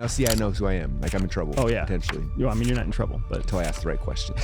Now, see, I know who I am. Like, I'm in trouble. Oh, yeah. Potentially. I mean, you're not in trouble, but... Until I ask the right questions.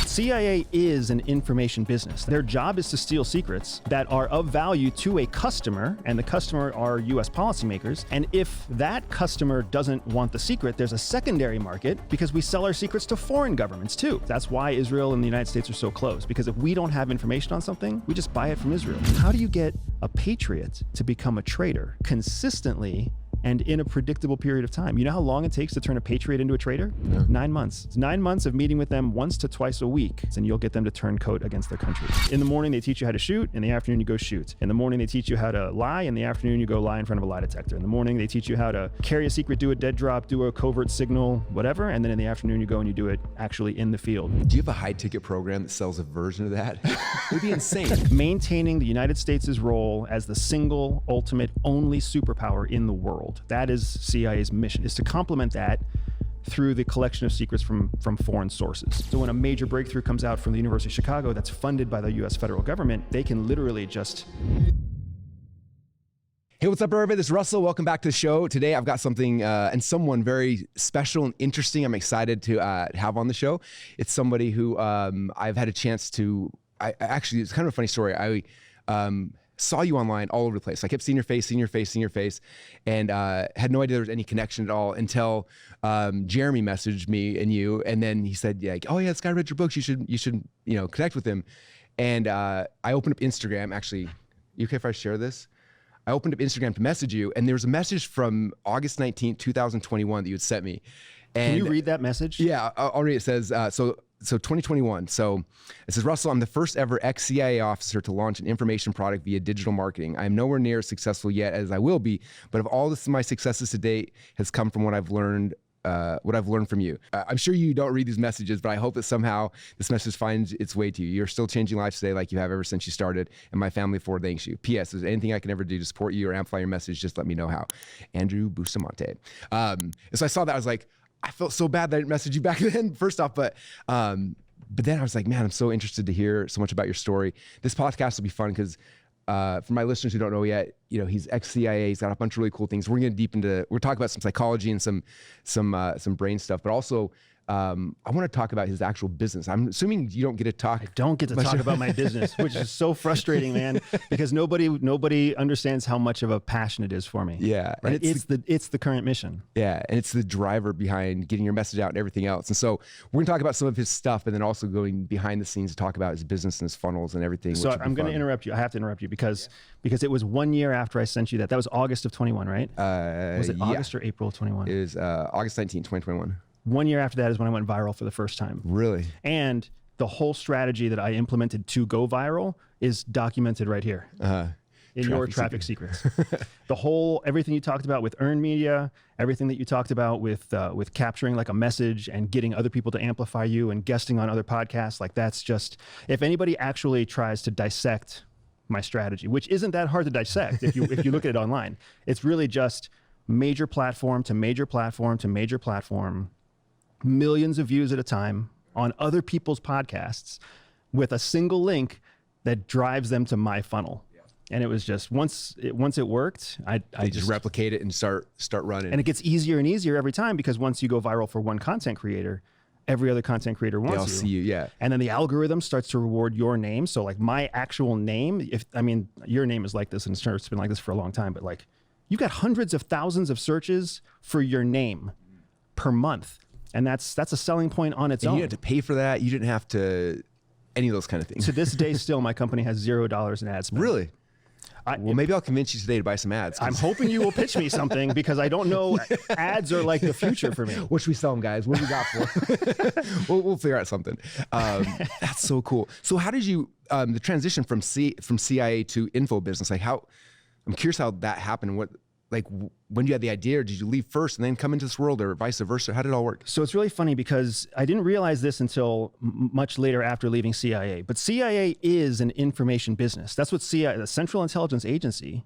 CIA is an information business. Their job is to steal secrets that are of value to a customer, and the customer are U.S. policymakers. And if that customer doesn't want the secret, there's a secondary market because we sell our secrets to foreign governments, too. That's why Israel and the United States are so close, because if we don't have information on something, we just buy it from Israel. How do you get a patriot to become a traitor consistently and in a predictable period of time? You know how long it takes to turn a patriot into a traitor? No. 9 months. It's 9 months of meeting with them once to twice a week, and you'll get them to turn coat against their country. In the morning, they teach you how to shoot. In the afternoon, you go shoot. In the morning, they teach you how to lie. In the afternoon, you go lie in front of a lie detector. In the morning, they teach you how to carry a secret, do a dead drop, do a covert signal, whatever. And then in the afternoon, you go and you do it actually in the field. Do you have a high ticket program that sells a version of that? It would be insane. Maintaining the United States' role as the single, ultimate, only superpower in the world. That is CIA's mission, is to complement that through the collection of secrets from foreign sources. So when a major breakthrough comes out from the University of Chicago that's funded by the US federal government, they can literally just... Hey, what's up, everybody? This is Russell. Welcome back to the show. Today, I've got something and someone very special and interesting I'm excited to have on the show. It's somebody who I've had a chance to... Actually, it's kind of a funny story. I saw you online all over the place. I kept seeing your face, and had no idea there was any connection at all until Jeremy messaged me and you, and then he said, yeah, oh yeah, this guy read your books. You should connect with him. And I opened up Instagram. Actually, you okay if I share this? I opened up Instagram to message you, and there was a message from August 19th, 2021 that you had sent me. And can you read that message? Yeah, I'll read it. It says, so 2021. So it says, Russell, I'm the first ever ex-CIA officer to launch an information product via digital marketing. I am nowhere near as successful yet as I will be, but of all my successes to date has come from what I've learned from you. I'm sure you don't read these messages, but I hope that somehow this message finds its way to you. You're still changing lives today like you have ever since you started, and my family forward thanks you. P.S. If there's anything I can ever do to support you or amplify your message, just let me know how. Andrew Bustamante. And so I saw that, I was like, I felt so bad that I didn't message you back then, first off, but then I was like, man, I'm so interested to hear so much about your story. This podcast will be fun because for my listeners who don't know yet, he's ex-CIA, he's got a bunch of really cool things. We're going to we're talking about some psychology and some brain stuff, but also I want to talk about his actual business. I'm assuming you don't get to talk. I don't get to talk about my business, which is so frustrating, man, because nobody understands how much of a passion it is for me. Yeah. Right? And it's the current mission. Yeah. And it's the driver behind getting your message out and everything else. And so we're going to talk about some of his stuff, and then also going behind the scenes to talk about his business and his funnels and everything. So I'm going to interrupt you. I have to interrupt you because it was 1 year after I sent you that. That was August of 21, right? Was it August or April of 21? It was August 19, 2021. 1 year after that is when I went viral for the first time. Really? And the whole strategy that I implemented to go viral is documented right here in your traffic secrets. Everything you talked about with earned media, everything that you talked about with capturing like a message and getting other people to amplify you and guesting on other podcasts, like that's just, if anybody actually tries to dissect my strategy, which isn't that hard to dissect if you look at it online, it's really just major platform to major platform to major platform, millions of views at a time on other people's podcasts with a single link that drives them to my funnel. Yeah. And it was just, once it worked, I just replicate it and start running. And it gets easier and easier every time, because once you go viral for one content creator, every other content creator wants you. They'll see you, yeah. And then the algorithm starts to reward your name. So like my actual name, your name is like this, and it's been like this for a long time, but like you got hundreds of thousands of searches for your name per month. And that's a selling point on its own. You didn't have to pay for that. You didn't have to, any of those kind of things. To this day, still, my company has $0 in ad spend. Really? Well, maybe I'll convince you today to buy some ads. I'm hoping you will pitch me something, because I don't know, ads are like the future for me. What should we sell them, guys? What do we got for? we'll figure out something. That's so cool. So how did you, the transition from CIA to info business, like I'm curious how that happened. When you had the idea, or did you leave first and then come into this world, or vice versa? How did it all work? So it's really funny, because I didn't realize this until much later after leaving CIA, but CIA is an information business. That's what CIA, the Central Intelligence Agency,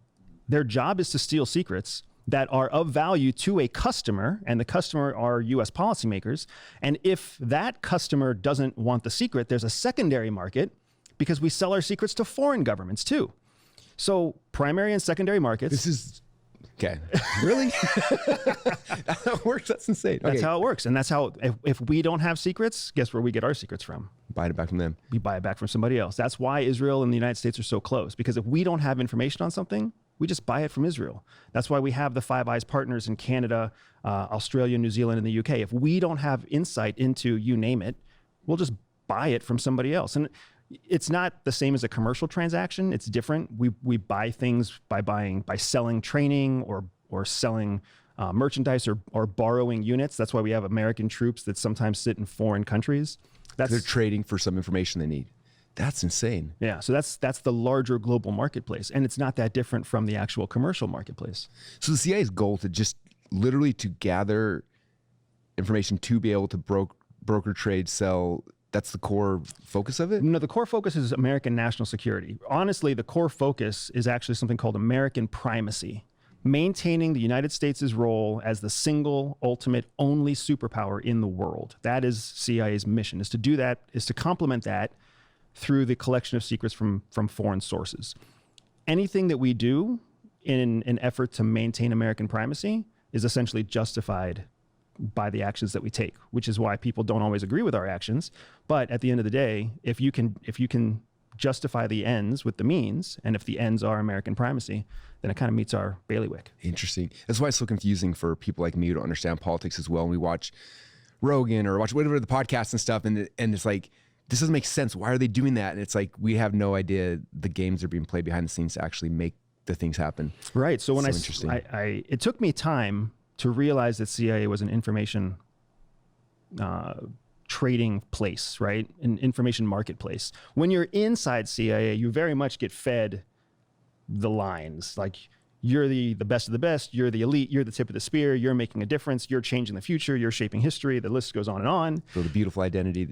their job is to steal secrets that are of value to a customer, and the customer are US policymakers. And if that customer doesn't want the secret, there's a secondary market, because we sell our secrets to foreign governments too. So primary and secondary markets. Okay. Really? That's how it works? That's insane. That's how it works. And that's how, if we don't have secrets, guess where we get our secrets from? Buy it back from them. We buy it back from somebody else. That's why Israel and the United States are so close. Because if we don't have information on something, we just buy it from Israel. That's why we have the Five Eyes partners in Canada, Australia, New Zealand, and the UK. If we don't have insight into, you name it, we'll just buy it from somebody else. And it's not the same as a commercial transaction. It's different. We buy things by selling training or selling merchandise or borrowing units. That's why we have American troops that sometimes sit in foreign countries. They're trading for some information they need. That's insane. Yeah, so that's the larger global marketplace, and it's not that different from the actual commercial marketplace. So the CIA's goal to just literally to gather information to be able to broker, trade, sell. That's the core focus of it? No, the core focus is American national security. Honestly, the core focus is actually something called American primacy, maintaining the United States' role as the single, ultimate, only superpower in the world. That is CIA's mission, is to do that, is to complement that through the collection of secrets from foreign sources. Anything that we do in an effort to maintain American primacy is essentially justified by the actions that we take, which is why people don't always agree with our actions. But at the end of the day, if you can justify the ends with the means, and if the ends are American primacy, then it kind of meets our bailiwick. Interesting. That's why it's so confusing for people like me who don't understand politics as well. And we watch Rogan or watch whatever the podcasts and stuff, and it's like, this doesn't make sense. Why are they doing that? And it's like, we have no idea the games are being played behind the scenes to actually make the things happen. Right. So when it took me time to realize that CIA was an information trading place, right? An information marketplace. When you're inside CIA, you very much get fed the lines. Like, you're the best of the best, you're the elite, you're the tip of the spear, you're making a difference, you're changing the future, you're shaping history, the list goes on and on. So the beautiful identity.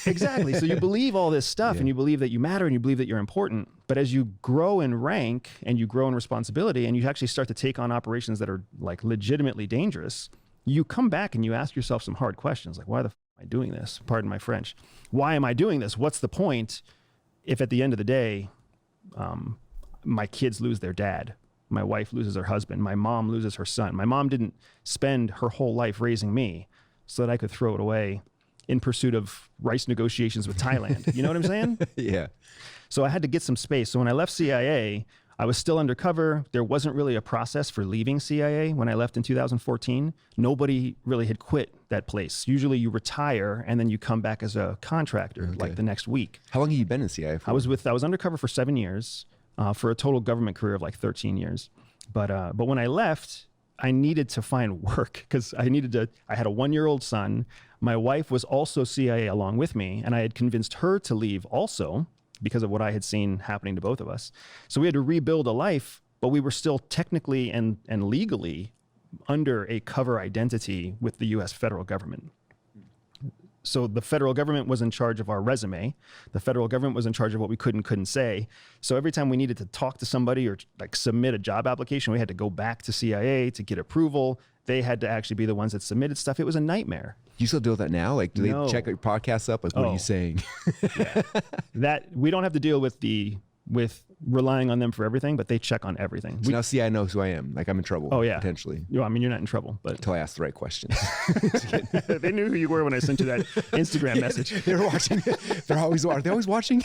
Exactly. So you believe all this stuff, and you believe that you matter, and you believe that you're important. But as you grow in rank and you grow in responsibility, and you actually start to take on operations that are like legitimately dangerous, you come back and you ask yourself some hard questions, like, why the f am I doing this? Pardon my French. Why am I doing this? What's the point if at the end of the day, my kids lose their dad? My wife loses her husband. My mom loses her son. My mom didn't spend her whole life raising me so that I could throw it away in pursuit of rice negotiations with Thailand. You know what I'm saying? Yeah. So I had to get some space. So when I left CIA, I was still undercover. There wasn't really a process for leaving CIA when I left in 2014. Nobody really had quit that place. Usually you retire and then you come back as a contractor, like the next week. How long have you been in CIA for? I was undercover for 7 years. For a total government career of like 13 years. But when I left, I needed to find work because I had a 1-year-old son. My wife was also CIA along with me, and I had convinced her to leave also because of what I had seen happening to both of us. So we had to rebuild a life, but we were still technically and legally under a cover identity with the US federal government. So the federal government was in charge of our resume. The federal government was in charge of what we could and couldn't say. So every time we needed to talk to somebody or like submit a job application, we had to go back to CIA to get approval. They had to actually be the ones that submitted stuff. It was a nightmare. You still deal with that now? Like, do they check your podcasts up? Like, what are you saying? Yeah. That we don't have to deal with relying on them for everything, but they check on everything. So now CIA knows who I am. Like, I'm in trouble. Oh, yeah. Potentially. No, I mean, you're not in trouble, but until I ask the right questions. They knew who you were when I sent you that Instagram message. They're watching. Are they always watching?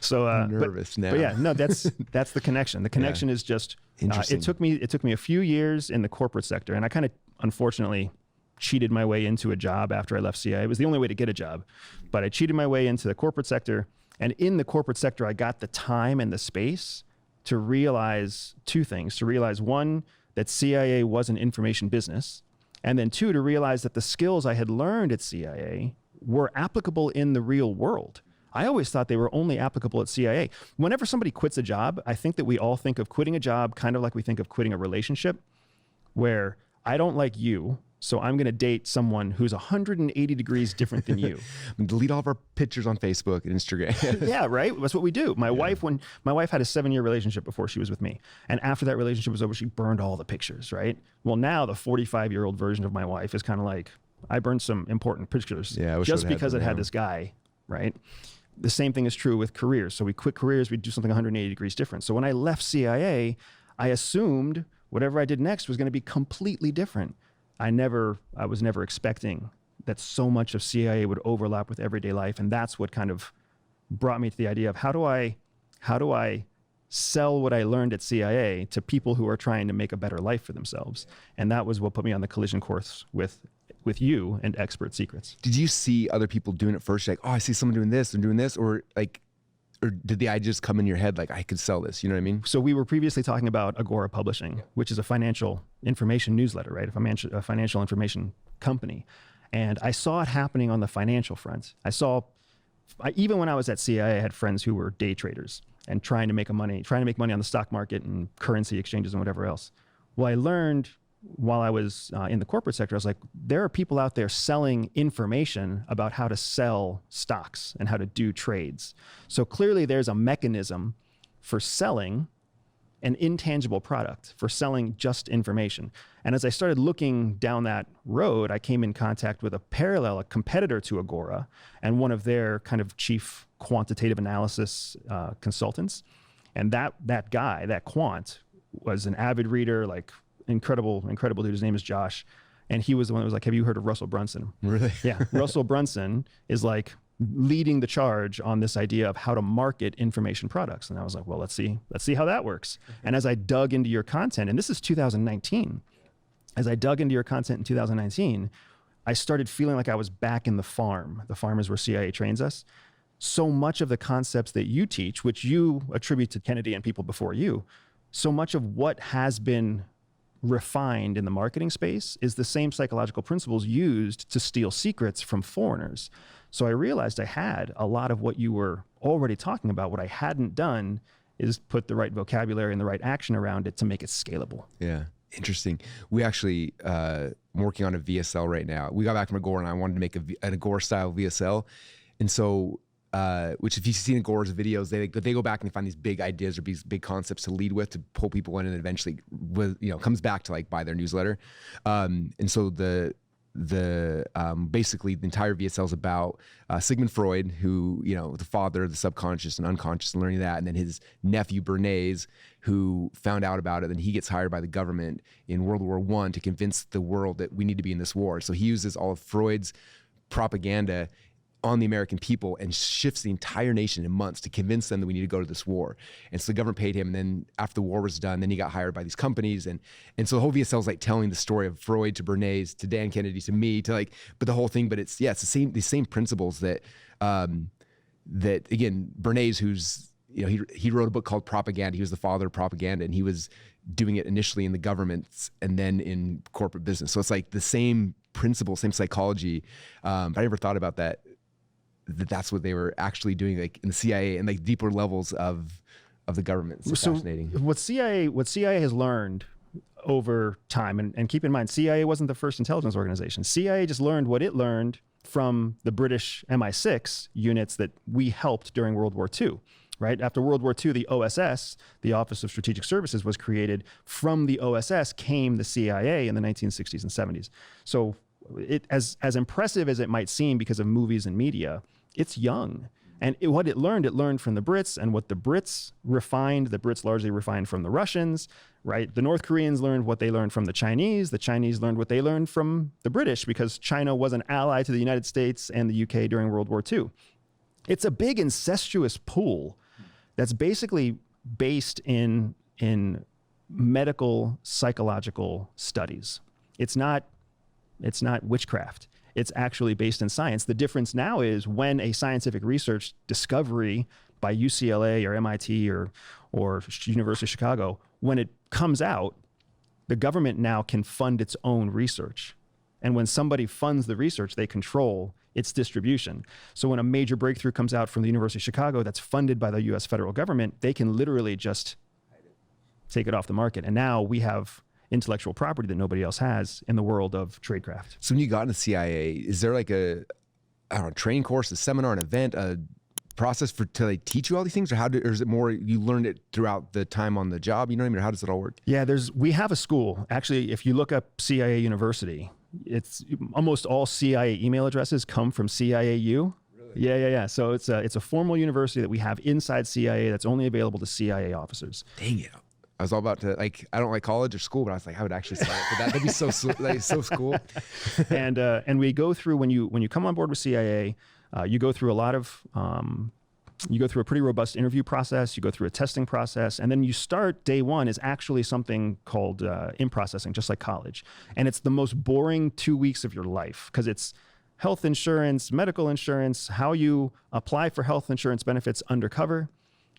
So I'm nervous now. But yeah, no, that's the connection. The connection is just it took me a few years in the corporate sector, and I kind of unfortunately cheated my way into a job after I left CIA. It was the only way to get a job, but I cheated my way into the corporate sector. And in the corporate sector, I got the time and the space to realize two things. To realize, one, that CIA was an information business. And then two, to realize that the skills I had learned at CIA were applicable in the real world. I always thought they were only applicable at CIA. Whenever somebody quits a job, I think that we all think of quitting a job kind of like we think of quitting a relationship, where I don't like you, so I'm going to date someone who's 180 degrees different than you. Delete all of our pictures on Facebook and Instagram. Yeah, right? That's what we do. My wife had a 7-year relationship before she was with me. And after that relationship was over, she burned all the pictures, right? Well, now the 45-year-old version of my wife is kind of like, I burned some important pictures just because it had this guy, right? The same thing is true with careers. So we quit careers, we do something 180 degrees different. So when I left CIA, I assumed whatever I did next was going to be completely different. I was never expecting that so much of CIA would overlap with everyday life. And that's what kind of brought me to the idea of how do I sell what I learned at CIA to people who are trying to make a better life for themselves. And that was what put me on the collision course with you and Expert Secrets. Did you see other people doing it first? Like, oh, I see someone doing this and doing this, or did the idea just come in your head like I could sell this? You know what I mean? So we were previously talking about Agora Publishing, which is a financial information newsletter, right? A financial information company. And I saw it happening on the financial front. Even when I was at CIA, I had friends who were day traders and trying to make money on the stock market and currency exchanges and whatever else. Well, I learned while I was in the corporate sector, I was like, there are people out there selling information about how to sell stocks and how to do trades. So clearly there's a mechanism for selling an intangible product, for selling just information. And as I started looking down that road, I came in contact with a competitor to Agora and one of their kind of chief quantitative analysis consultants. And that guy, that quant, was an avid reader, like incredible dude. His name is Josh. And he was the one that was like, have you heard of Russell Brunson? Really? Yeah. Russell Brunson is like leading the charge on this idea of how to market information products. And I was like, well, let's see how that works. And as I dug into your content, and this is 2019, as I dug into your content in 2019, I started feeling like I was back in the farm. The farm is where CIA trains us. So much of the concepts that you teach, which you attribute to Kennedy and people before you, so much of what has been refined in the marketing space is the same psychological principles used to steal secrets from foreigners. So I realized I had a lot of what you were already talking about. What I hadn't done is put the right vocabulary and the right action around it to make it scalable. Yeah. Interesting. We actually, I'm working on a VSL right now. We got back from Agora and I wanted to make an Agora style VSL. And so, which if you've seen Agora's videos, they go back and they find these big ideas or these big concepts to lead with, to pull people in, and eventually comes back to like buy their newsletter. And so basically the entire VSL is about Sigmund Freud, who, the father of the subconscious and unconscious and learning that, and then his nephew Bernays, who found out about it. Then he gets hired by the government in World War I to convince the world that we need to be in this war. So he uses all of Freud's propaganda on the American people and shifts the entire nation in months to convince them that we need to go to this war. And so the government paid him. And then after the war was done, then he got hired by these companies. And so the whole VSL is like telling the story of Freud to Bernays, to Dan Kennedy, to me, but the whole thing, but it's the same principles that again, Bernays, who's, he wrote a book called Propaganda. He was the father of propaganda, and he was doing it initially in the government and then in corporate business. So it's like the same principle, same psychology. But I never thought about that's what they were actually doing, like in the CIA and like deeper levels of the government. It's fascinating. What CIA has learned over time, and keep in mind, CIA wasn't the first intelligence organization. CIA just learned what it learned from the British MI6 units that we helped during World War II. Right? After World War II, the OSS, the Office of Strategic Services, was created. From the OSS came the CIA in the 1960s and 70s. So as impressive as it might seem because of movies and media, it's young. And what it learned from the Brits, and what the Brits largely refined from the Russians, right? The North Koreans learned what they learned from the Chinese learned what they learned from the British, because China was an ally to the United States and the UK during World War II. It's a big incestuous pool that's basically based in medical psychological studies. It's not witchcraft. It's actually based in science. The difference now is when a scientific research discovery by UCLA or MIT or University of Chicago, when it comes out, the government now can fund its own research. And when somebody funds the research, they control its distribution. So when a major breakthrough comes out from the University of Chicago that's funded by the US federal government, they can literally just take it off the market. And now we have intellectual property that nobody else has in the world of tradecraft. So when you got into CIA, is there like a training course, a seminar, an event, a process to like teach you all these things, or is it more you learned it throughout the time on the job? You know what I mean? Or how does it all work? Yeah, we have a school. Actually, if you look up CIA University, it's almost all CIA email addresses come from CIAU. Really? Yeah. So it's a formal university that we have inside CIA that's only available to CIA officers. Dang it. I was all about to like, I don't like college or school, but I was like, I would actually sign up for that. That'd be so like, so cool. And we go through, when you come on board with CIA, you go through a lot of, you go through a pretty robust interview process, you go through a testing process, and then you start day one is actually something called in-processing, just like college. And it's the most boring 2 weeks of your life because it's health insurance, medical insurance, how you apply for health insurance benefits undercover,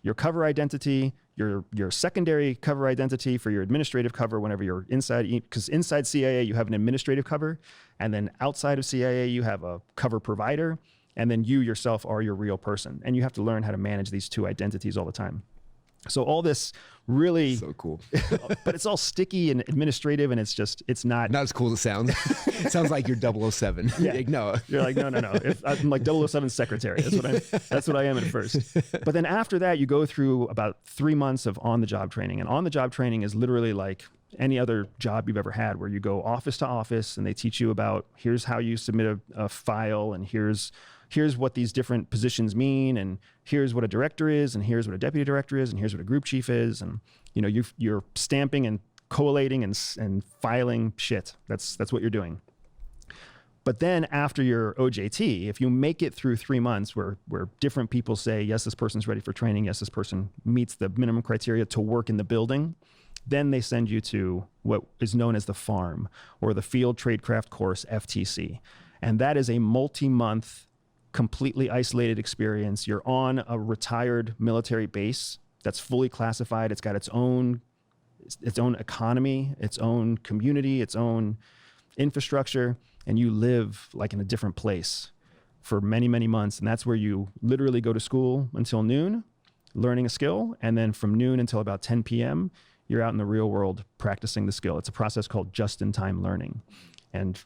your cover identity, your secondary cover identity for your administrative cover whenever you're inside, because inside CIA you have an administrative cover, and then outside of CIA you have a cover provider, and then you yourself are your real person. And you have to learn how to manage these two identities all the time. So all this really so cool, but it's all sticky and administrative, and it's not as cool as it sounds. It sounds like you're 007. Yeah. Like, no, you're like, no. I'm like 007 secretary. That's what I am at first. But then after that, you go through about 3 months of on-the-job training, and on-the-job training is literally like any other job you've ever had, where you go office to office and they teach you about, here's how you submit a file, and here's what these different positions mean, and here's what a director is, and here's what a deputy director is, and here's what a group chief is, and you're stamping and collating and filing shit. That's what you're doing. But then after your OJT, if you make it through 3 months where different people say, yes, this person's ready for training, yes, this person meets the minimum criteria to work in the building, then they send you to what is known as the FARM, or the Field Tradecraft Course, FTC. And that is a multi-month, completely isolated experience. You're on a retired military base that's fully classified. It's got its own economy, its own community, its own infrastructure, and you live like in a different place for many, many months. And that's where you literally go to school until noon, learning a skill, and then from noon until about 10 p.m., you're out in the real world practicing the skill. It's a process called just-in-time learning. And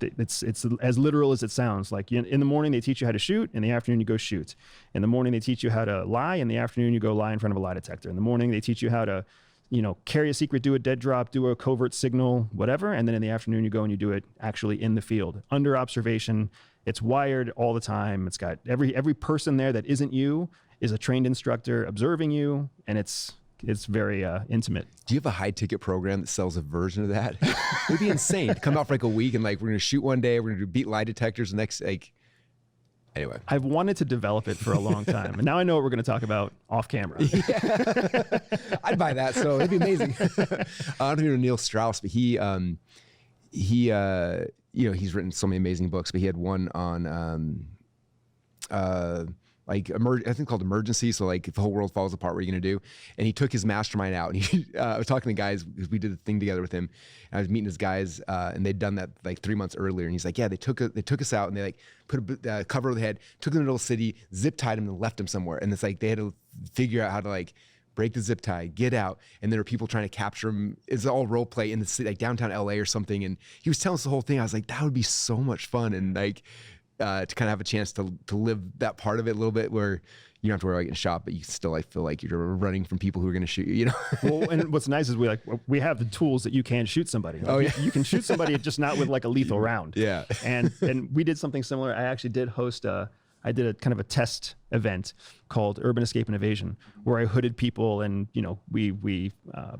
it's as literal as it sounds. Like in the morning, they teach you how to shoot. In the afternoon, you go shoot. In the morning, they teach you how to lie. In the afternoon, you go lie in front of a lie detector. In the morning, they teach you how to, carry a secret, do a dead drop, do a covert signal, whatever. And then in the afternoon, you go and you do it actually in the field, under observation. It's wired all the time. It's got every person there that isn't you is a trained instructor observing you, and it's very intimate. Do you have a high ticket program that sells a version of that? It'd be insane to come out for like a week and like, we're going to shoot one day, we're going to beat lie detectors the next, like, anyway. I've wanted to develop it for a long time. And now I know what we're going to talk about off camera. Yeah. I'd buy that. So it'd be amazing. I don't know Neil Strauss, but he's written so many amazing books, but he had one on, I think called Emergency. So like if the whole world falls apart, what are you going to do? And he took his mastermind out, and I was talking to guys because we did a thing together with him. And I was meeting his guys, and they'd done that like 3 months earlier. And he's like, yeah, they took us out, and they like put a cover over the head, took them to the little city, zip tied them, and left them somewhere. And it's like they had to figure out how to like break the zip tie, get out, and there were people trying to capture him. It's all role play in the city, like downtown LA or something. And he was telling us the whole thing. I was like, that would be so much fun, and like. To kind of have a chance to live that part of it a little bit, where you don't have to worry about getting shot, but you still like feel like you're running from people who are going to shoot you. Well, and what's nice is we have the tools that you can shoot somebody. Like, oh yeah, you can shoot somebody just not with like a lethal round. Yeah, and we did something similar. I actually did host I did a kind of a test event called Urban Escape and Evasion, where I hooded people, and we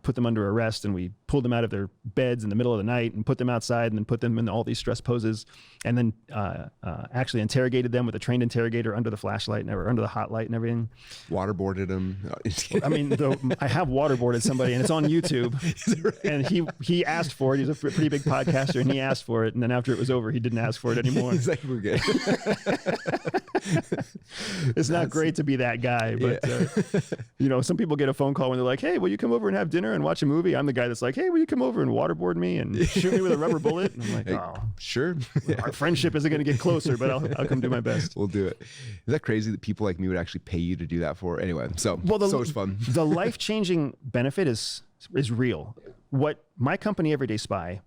put them under arrest, and we pulled them out of their beds in the middle of the night and put them outside, and then put them in all these stress poses, and then actually interrogated them with a trained interrogator under the flashlight or under the hot light and everything. Waterboarded them. I mean, I have waterboarded somebody, and it's on YouTube. And he asked for it. He's a pretty big podcaster, and he asked for it. And then after it was over, he didn't ask for it anymore. He's like, we're good. It's not great to be that guy, but yeah. Some people get a phone call when they're like, hey, will you come over and have dinner and watch a movie? I'm the guy that's like, hey, will you come over and waterboard me and shoot me with a rubber bullet? And I'm like, oh, sure. Our friendship isn't going to get closer, but I'll come do my best. We'll do it. Is that crazy that people like me would actually pay you to do that for? Anyway, so much fun. The life-changing benefit is real. What my company, Everyday Spy,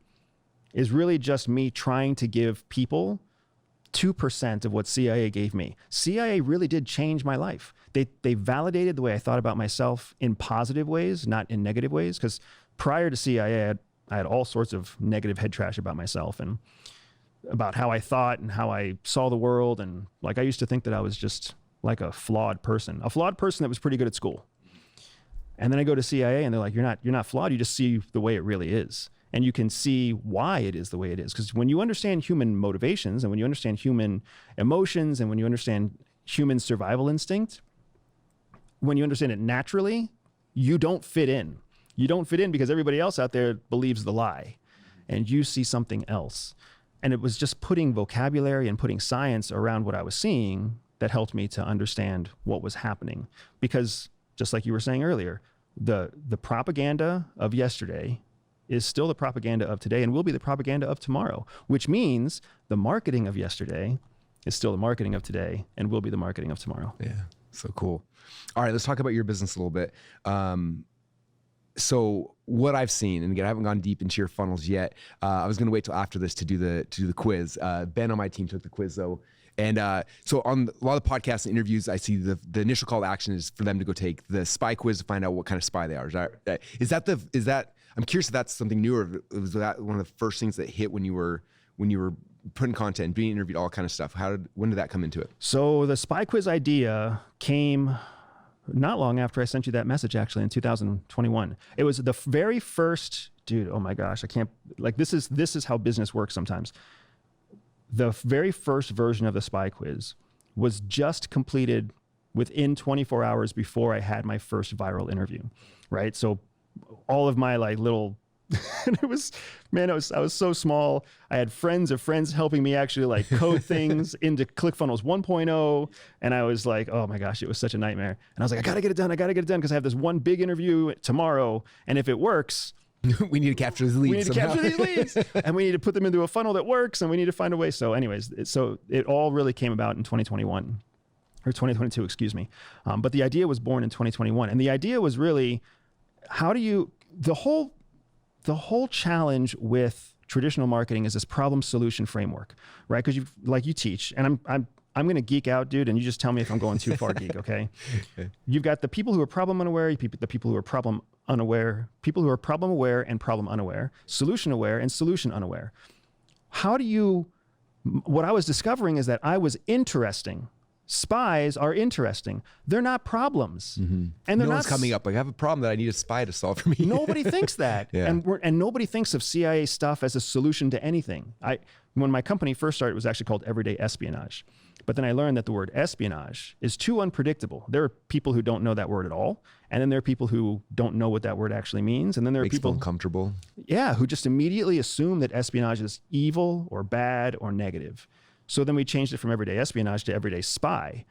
is really just me trying to give people 2% of what CIA gave me. CIA really did change my life. They validated the way I thought about myself in positive ways, not in negative ways. Because prior to CIA, I had all sorts of negative head trash about myself and about how I thought and how I saw the world. And like, I used to think that I was just like a flawed person that was pretty good at school. And then I go to CIA and they're like, you're not flawed. You just see the way it really is. And you can see why it is the way it is. Because when you understand human motivations and when you understand human emotions and when you understand human survival instinct, when you understand it naturally, you don't fit in. You don't fit in because everybody else out there believes the lie and you see something else. And it was just putting vocabulary and putting science around what I was seeing that helped me to understand what was happening. Because just like you were saying earlier, the propaganda of yesterday is still the propaganda of today and will be the propaganda of tomorrow, which means the marketing of yesterday is still the marketing of today and will be the marketing of tomorrow. Yeah, so cool. All right, let's talk about your business a little bit. So what I've seen, and again, I haven't gone deep into your funnels yet. I was going to wait till after this to do the quiz. Ben on my team took the quiz though. And so on a lot of podcasts and interviews, I see the initial call to action is for them to go take the spy quiz to find out what kind of spy they are. Is that I'm curious if that's something new, or was that one of the first things that hit when you were putting content, being interviewed, all kind of stuff? When did that come into it? So the spy quiz idea came not long after I sent you that message, actually, in 2021. It was the very first, dude, oh my gosh, I can't, like, this is how business works sometimes. The very first version of the spy quiz was just completed within 24 hours before I had my first viral interview, right? So all of my like little, I was so small. I had friends of friends helping me actually like code things into ClickFunnels 1.0. And I was like, oh my gosh, it was such a nightmare. And I was like, I gotta get it done because I have this one big interview tomorrow. And if it works, we need to capture these leads. We need to capture these leads, and we need to put them into a funnel that works, and we need to find a way. So anyways, so it all really came about in 2021 or 2022, excuse me. But the idea was born in 2021. And the idea was really, the whole challenge with traditional marketing is this problem solution framework, right? Because you teach, and I'm going to geek out, dude, and you just tell me if I'm going too far geek, okay? You've got the people who are problem unaware, the people who are problem unaware, people who are problem aware and problem unaware, solution aware and solution unaware. What I was discovering is that I was interesting. Spies are interesting. They're not problems. Mm-hmm. And they're no not one's coming up like, I have a problem that I need a spy to solve for me. Nobody thinks that. Yeah. And nobody thinks of CIA stuff as a solution to anything. When my company first started, it was actually called Everyday Espionage. But then I learned that the word espionage is too unpredictable. There are people who don't know that word at all. And then there are people who don't know what that word actually means. And then there are people uncomfortable. Yeah, who just immediately assume that espionage is evil or bad or negative. So then we changed it from everyday espionage to everyday spy.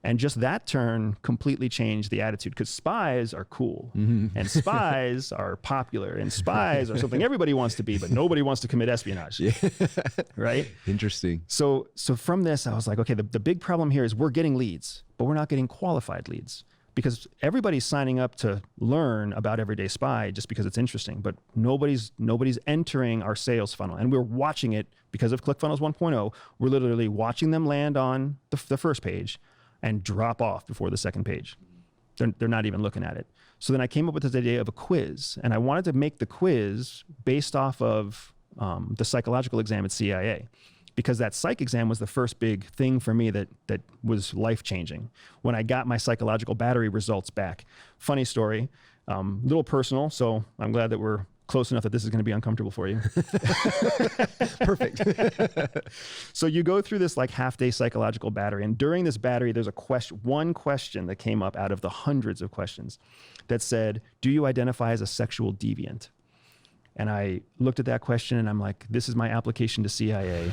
And just that turn completely changed the attitude, because spies are cool, mm-hmm. and spies are popular, and spies are something everybody wants to be, but nobody wants to commit espionage. Yeah. Right? Interesting. So from this, I was like, okay, the big problem here is we're getting leads, but we're not getting qualified leads, because everybody's signing up to learn about everyday spy just because it's interesting, but nobody's entering our sales funnel. And we're watching it because of ClickFunnels 1.0. We're literally watching them land on the first page and drop off before the second page. They're not even looking at it. So then I came up with this idea of a quiz, and I wanted to make the quiz based off of the psychological exam at CIA, because that psych exam was the first big thing for me that was life-changing. When I got my psychological battery results back. Funny story, little personal, so I'm glad that we're close enough that this is going to be uncomfortable for you. Perfect. So you go through this like half-day psychological battery, and during this battery, there's one question that came up out of the hundreds of questions that said, do you identify as a sexual deviant? And I looked at that question and I'm like, this is my application to CIA.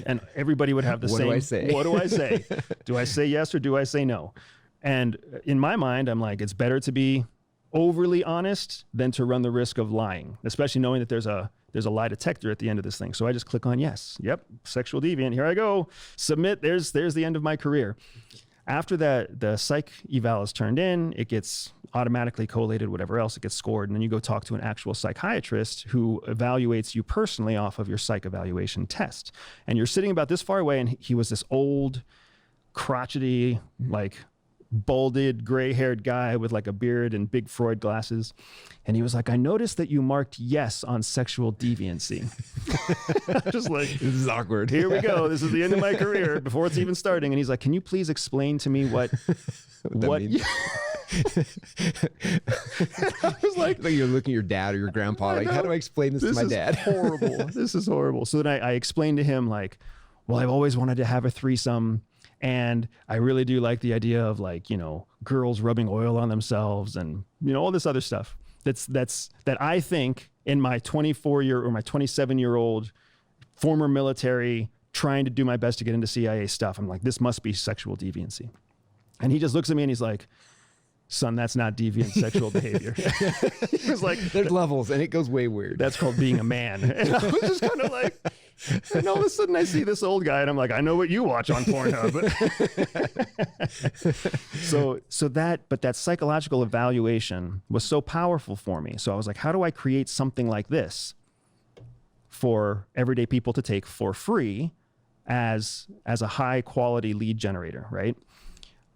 And everybody would have the same. What do I say? What do I say? Do I say yes or do I say no? And in my mind, I'm like, it's better to be overly honest than to run the risk of lying, especially knowing that there's a lie detector at the end of this thing. So I just click on yes. Yep, sexual deviant. Here I go. Submit. There's the end of my career. After that, the psych eval is turned in. It gets automatically collated, whatever else, it gets scored. And then you go talk to an actual psychiatrist who evaluates you personally off of your psych evaluation test. And you're sitting about this far away, and he was this old, crotchety, like balded, gray-haired guy with like a beard and big Freud glasses. And he was like, I noticed that you marked yes on sexual deviancy. Just like, this is awkward. Here we go. This is the end of my career before it's even starting. And he's like, can you please explain to me what I was like you're looking at your dad or your grandpa, like, how do I explain this to my dad? Horrible. This is horrible. So then I explained to him, like, well, I've always wanted to have a threesome. And I really do like the idea of, like, you know, girls rubbing oil on themselves and, you know, all this other stuff that I think in my 24-year or my 27-year-old former military trying to do my best to get into CIA stuff. I'm like, this must be sexual deviancy. And he just looks at me and he's like, son, that's not deviant sexual behavior. He was like, there's levels and it goes way weird. That's called being a man. And I was just kind of like, and all of a sudden I see this old guy and I'm like, I know what you watch on Pornhub. But that psychological evaluation was so powerful for me. So I was like, how do I create something like this for everyday people to take for free as a high quality lead generator, right?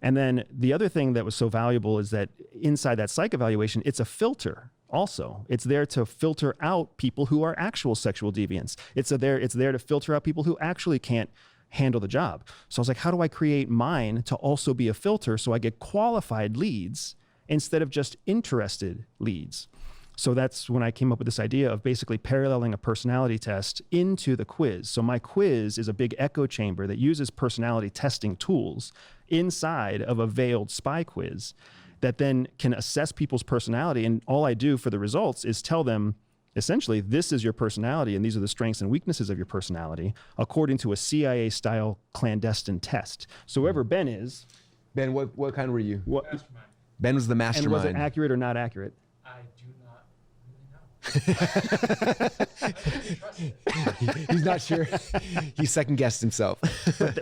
And then the other thing that was so valuable is that inside that psych evaluation, it's a filter also. It's there to filter out people who are actual sexual deviants. It's there to filter out people who actually can't handle the job. So I was like, how do I create mine to also be a filter so I get qualified leads instead of just interested leads? So that's when I came up with this idea of basically paralleling a personality test into the quiz. So my quiz is a big echo chamber that uses personality testing tools inside of a veiled spy quiz that then can assess people's personality. And all I do for the results is tell them, essentially, this is your personality and these are the strengths and weaknesses of your personality according to a CIA-style clandestine test. So whoever Ben is... Ben, what kind were you? Mastermind. Ben was the mastermind. And was it accurate or not accurate? I do not really know. I don't trust it. He's not sure. He second guessed himself.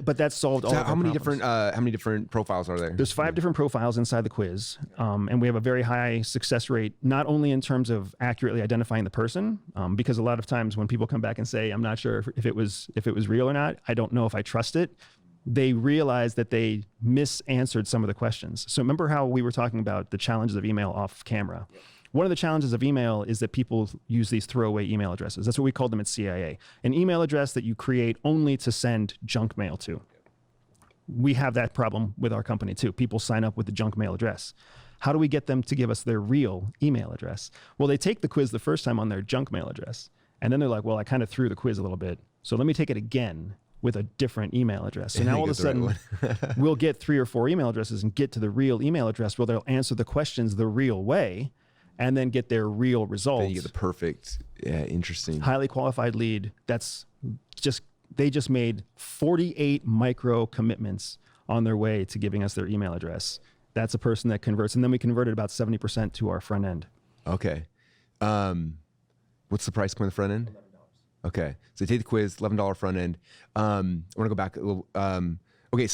But that solved all So of how our many problems. different profiles are there? There's 5 different profiles inside the quiz, and we have a very high success rate, not only in terms of accurately identifying the person, because a lot of times when people come back and say, I'm not sure if it was real or not, I don't know if I trust it, they realize that they misanswered some of the questions. So remember how we were talking about the challenges of email off camera? Yep. One of the challenges of email is that people use these throwaway email addresses. That's what we call them at CIA. An email address that you create only to send junk mail to. We have that problem with our company too. People sign up with the junk mail address. How do we get them to give us their real email address? Well, they take the quiz the first time on their junk mail address. And then they're like, well, I kind of threw the quiz a little bit. So let me take it again with a different email address. So now all of a sudden we'll get 3 or 4 email addresses and get to the real email address where they'll answer the questions the real way and then get their real results. Then you get the perfect, interesting. Highly qualified lead. They just made 48 micro commitments on their way to giving us their email address. That's a person that converts. And then we converted about 70% to our front end. Okay. What's the price point of the front end? $11. Okay. So you take the quiz, $11 front end. I want to go back a little. Okay.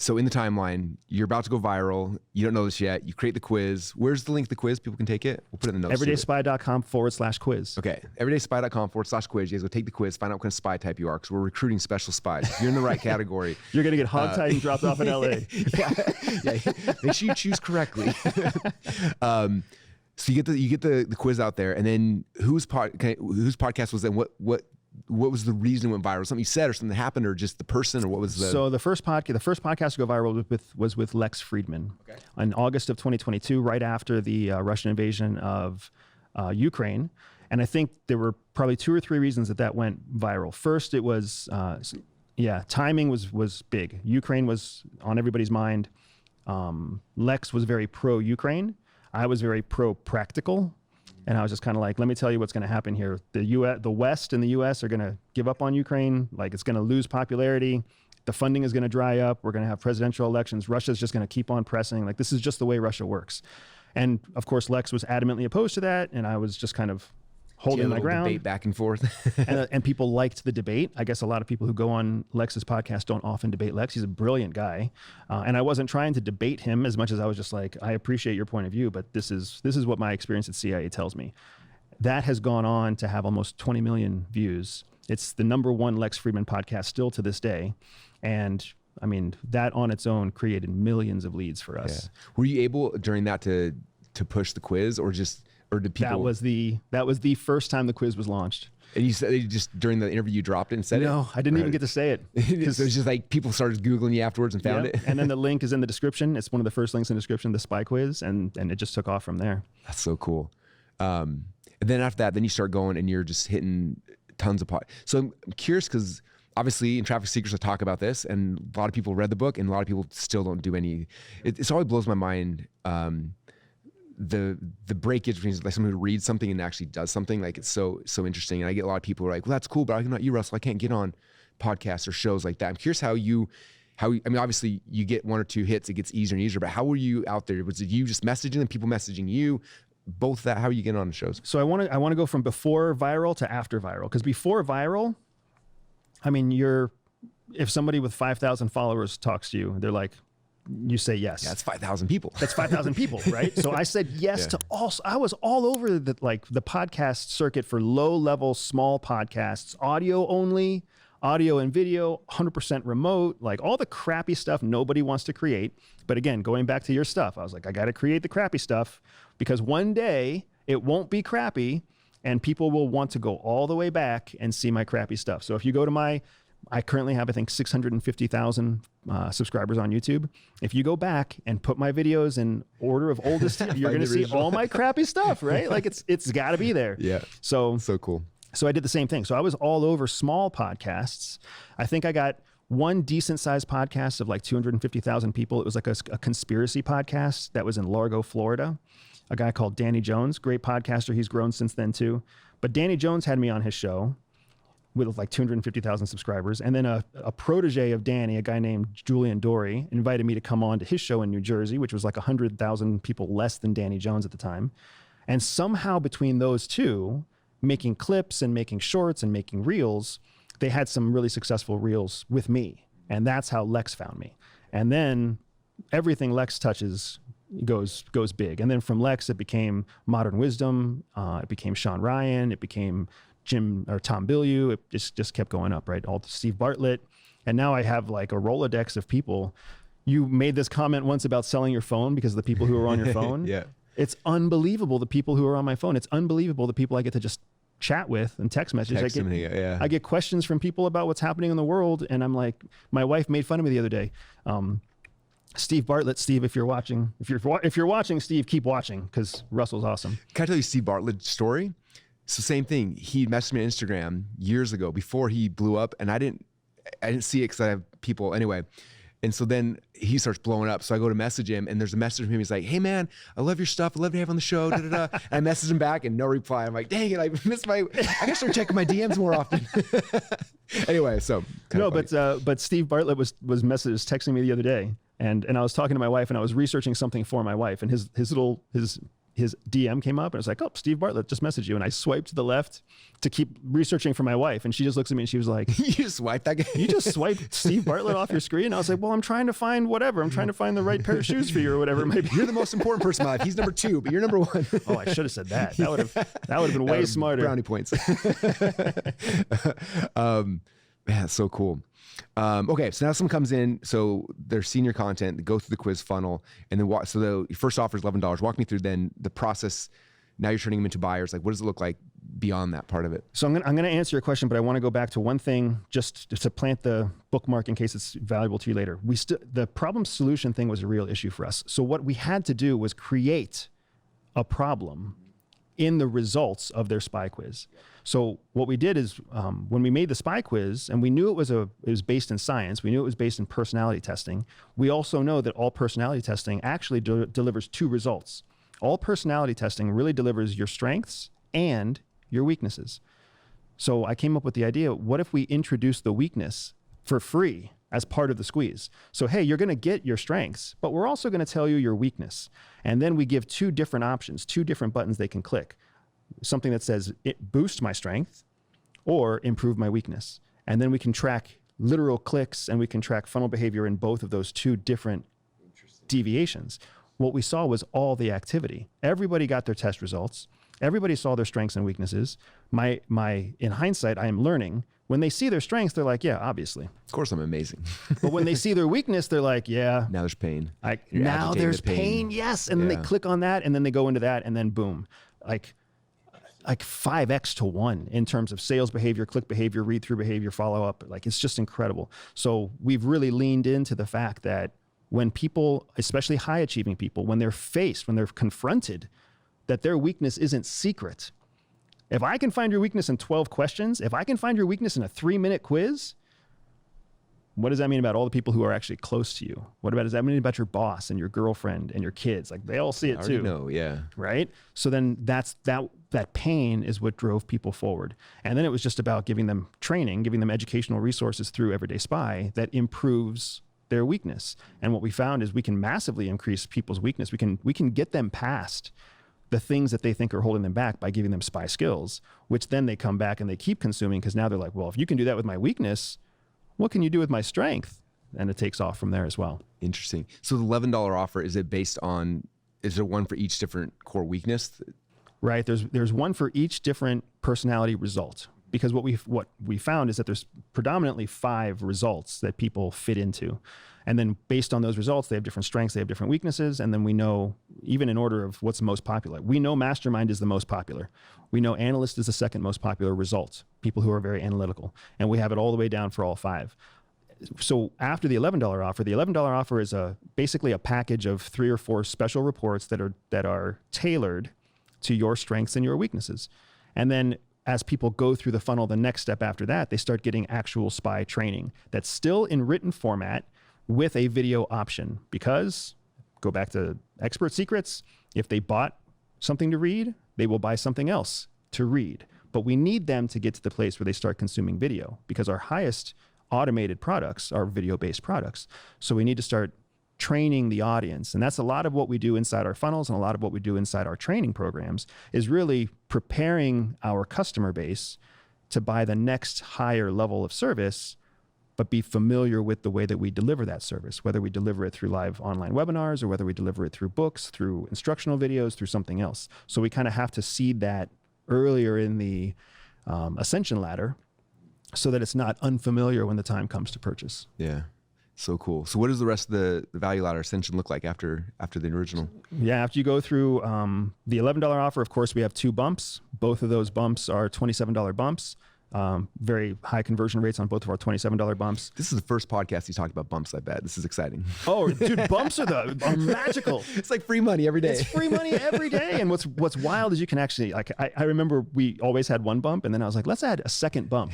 So in the timeline, you're about to go viral. You don't know this yet. You create the quiz. Where's the link to the quiz? People can take it. We'll put it in the notes. Everydayspy.com/quiz. Okay. Everydayspy.com/quiz. You guys go take the quiz, find out what kind of spy type you are, because we're recruiting special spies. If you're in the right category. You're going to get hogtied and dropped off in LA. Yeah. Make sure you choose correctly. So you get the quiz out there, and then whose podcast was that? What was the reason it went viral? Something you said, or something that happened, or just the person, or what was the? So the first podcast to go viral was with Lex Friedman. Okay. In August of 2022, right after the Russian invasion of Ukraine, and I think there were probably 2 or 3 reasons that went viral. First, it was timing was big. Ukraine was on everybody's mind. Lex was very pro-Ukraine. I was very pro-practical, and I was just kind of like, let me tell you what's going to happen here. The West and the U.S. are going to give up on Ukraine. Like, it's going to lose popularity. The funding is going to dry up. We're going to have presidential elections. Russia's just going to keep on pressing. Like, this is just the way Russia works. And of course, Lex was adamantly opposed to that, and I was just kind of holding my ground. Debate back and forth. and people liked the debate. I guess a lot of people who go on Lex's podcast don't often debate Lex. He's a brilliant guy. And I wasn't trying to debate him as much as I was just like, I appreciate your point of view, but this is what my experience at CIA tells me. That has gone on to have almost 20 million views. It's the #1 Lex Friedman podcast still to this day. And I mean, that on its own created millions of leads for us. Yeah. Were you able during that to push the quiz, or did people? That was the first time the quiz was launched. And you said just during the interview you dropped it and said it? No, I didn't even get to say it. So it's just like people started Googling you afterwards and found it. And then the link is in the description. It's one of the first links in the description, the spy quiz, and it just took off from there. That's so cool. And then after that, then you start going and you're just hitting tons of So I'm curious because obviously in Traffic Secrets I talk about this, and a lot of people read the book and a lot of people still don't do any. It always blows my mind. The breakage between like someone who reads something and actually does something, like it's so interesting. And I get a lot of people who are like, well, that's cool, but I'm not you, Russell. I can't get on podcasts or shows like that. I'm curious how I mean, obviously you get 1 or 2 hits, it gets easier and easier, but how were you out there? Was it you just messaging them, people messaging you? Both that, how are you getting on the shows? So I want to go from before viral to after viral, because before viral, I mean, if somebody with 5,000 followers talks to you, they're like, you say yes. Yeah, that's 5,000 people. That's 5,000 people, right? So I said yes to all. I was all over the podcast circuit for low-level, small podcasts, audio only, audio and video, 100% remote, like all the crappy stuff nobody wants to create. But again, going back to your stuff, I was like, I got to create the crappy stuff because one day it won't be crappy and people will want to go all the way back and see my crappy stuff. So if you go to I currently have, I think, 650,000 subscribers on YouTube. If you go back and put my videos in order of oldest, you're going to see all my crappy stuff, right? Like it's got to be there. Yeah. So cool. So I did the same thing. So I was all over small podcasts. I think I got one decent sized podcast of like 250,000 people. It was like a conspiracy podcast that was in Largo, Florida. A guy called Danny Jones, great podcaster. He's grown since then too. But Danny Jones had me on his show with like 250,000 subscribers. And then a protege of Danny, a guy named Julian Dory, invited me to come on to his show in New Jersey, which was like 100,000 people less than Danny Jones at the time. And somehow between those two, making clips and making shorts and making reels, they had some really successful reels with me. And that's how Lex found me. And then everything Lex touches goes big. And then from Lex, it became Modern Wisdom. It became Sean Ryan. It became Tom Bilyeu. It just kept going up, right? All to Steve Bartlett. And now I have like a Rolodex of people. You made this comment once about selling your phone because of the people who are on your phone. Yeah. It's unbelievable the people who are on my phone. It's unbelievable the people I get to just chat with and text message. I get questions from people about what's happening in the world. And I'm like, my wife made fun of me the other day. Steve Bartlett, Steve, if you're watching, if you're watching, Steve, keep watching because Russell's awesome. Can I tell you Steve Bartlett's story? So same thing. He messaged me on Instagram years ago before he blew up, and I didn't see it because I have people anyway. And so then he starts blowing up. So I go to message him, and there's a message from him. He's like, "Hey man, I love your stuff. I love to have you on the show." Da, da, da. And I message him back, and no reply. I'm like, "Dang it! I gotta start checking my DMs more often." Anyway, so but Steve Bartlett was texting me the other day, and I was talking to my wife, and I was researching something for my wife, and his DM came up and I was like, "Oh, Steve Bartlett just messaged you." And I swiped to the left to keep researching for my wife. And she just looks at me and she was like, "You just swiped that guy? You just swiped Steve Bartlett off your screen?" And I was like, "Well, I'm trying to find whatever. I'm trying to find the right pair of shoes for you or whatever it might be." You're the most important person in my life. He's number 2, but you're number 1. Oh, I should have said that. That would have been way smarter. Brownie points. Man, that's so cool. Okay, so now someone comes in, so they're senior content, they go through the quiz funnel, and then so the first offer is $11. Walk me through then the process. Now you're turning them into buyers. Like, what does it look like beyond that part of it? So I'm gonna answer your question, but I want to go back to one thing just to plant the bookmark in case it's valuable to you later. The problem solution thing was a real issue for us. So what we had to do was create a problem in the results of their spy quiz. So what we did is when we made the spy quiz, and we knew it was based in science, we knew it was based in personality testing. We also know that all personality testing actually delivers 2 results. All personality testing really delivers your strengths and your weaknesses. So I came up with the idea, what if we introduce the weakness for free as part of the squeeze? So, hey, you're going to get your strengths, but we're also going to tell you your weakness. And then we give 2 different options, 2 different buttons they can click. Something that says it boost my strength or improve my weakness. And then we can track literal clicks and we can track funnel behavior in both of those 2 different deviations. What we saw was all the activity. Everybody got their test results. Everybody saw their strengths and weaknesses. In hindsight, I am learning. When they see their strengths, they're like, yeah, obviously. Of course I'm amazing. But when they see their weakness, they're like, yeah. Now there's pain. Now there's pain, yes. And then they click on that, and then they go into that, and then boom. Like, like 5x to 1 in terms of sales behavior, click behavior, read through behavior, follow up. Like, it's just incredible. So we've really leaned into the fact that when people, especially high achieving people, when they're confronted that their weakness isn't secret. If I can find your weakness in 12 questions, if I can find your weakness in a 3-minute quiz, what does that mean about all the people who are actually close to you? Does that mean about your boss and your girlfriend and your kids? Like, they all see it too. No, yeah. Right? So then that pain is what drove people forward. And then it was just about giving them training, giving them educational resources through Everyday Spy that improves their weakness. And what we found is we can massively increase people's weakness. We can get them past the things that they think are holding them back by giving them spy skills, which then they come back and they keep consuming, because now they're like, well, if you can do that with my weakness, what can you do with my strength? And it takes off from there as well. Interesting. So the $11 offer, is there one for each different core weakness? Right. There's one for each different personality result, because what we found is that there's predominantly 5 results that people fit into. And then based on those results, they have different strengths, they have different weaknesses. And then we know, even in order of what's most popular, we know mastermind is the most popular. We know analyst is the second most popular result, people who are very analytical. And we have it all the way down for all 5. So after the $11 offer, the $11 offer is basically a package of 3 or 4 special reports that are tailored to your strengths and your weaknesses. And then as people go through the funnel, the next step after that, they start getting actual spy training that's still in written format with a video option. Because, go back to expert secrets, if they bought something to read, they will buy something else to read. But we need them to get to the place where they start consuming video, because our highest automated products are video-based products. So we need to start training the audience. And that's a lot of what we do inside our funnels, and a lot of what we do inside our training programs, is really preparing our customer base to buy the next higher level of service, but be familiar with the way that we deliver that service, whether we deliver it through live online webinars or whether we deliver it through books, through instructional videos, through something else. So we kind of have to seed that earlier in the ascension ladder, so that it's not unfamiliar when the time comes to purchase. Yeah. So cool. So what does the rest of the value ladder ascension look like after the original? Yeah, after you go through the $11 offer, of course, we have 2 bumps. Both of those bumps are $27 bumps. Very high conversion rates on both of our $27 bumps. This is the first podcast you talked about bumps, I bet. This is exciting. Oh, dude, bumps are magical. It's like free money every day. It's free money every day. And what's wild is you can actually, like, I remember we always had 1 bump, and then I was like, let's add a second bump.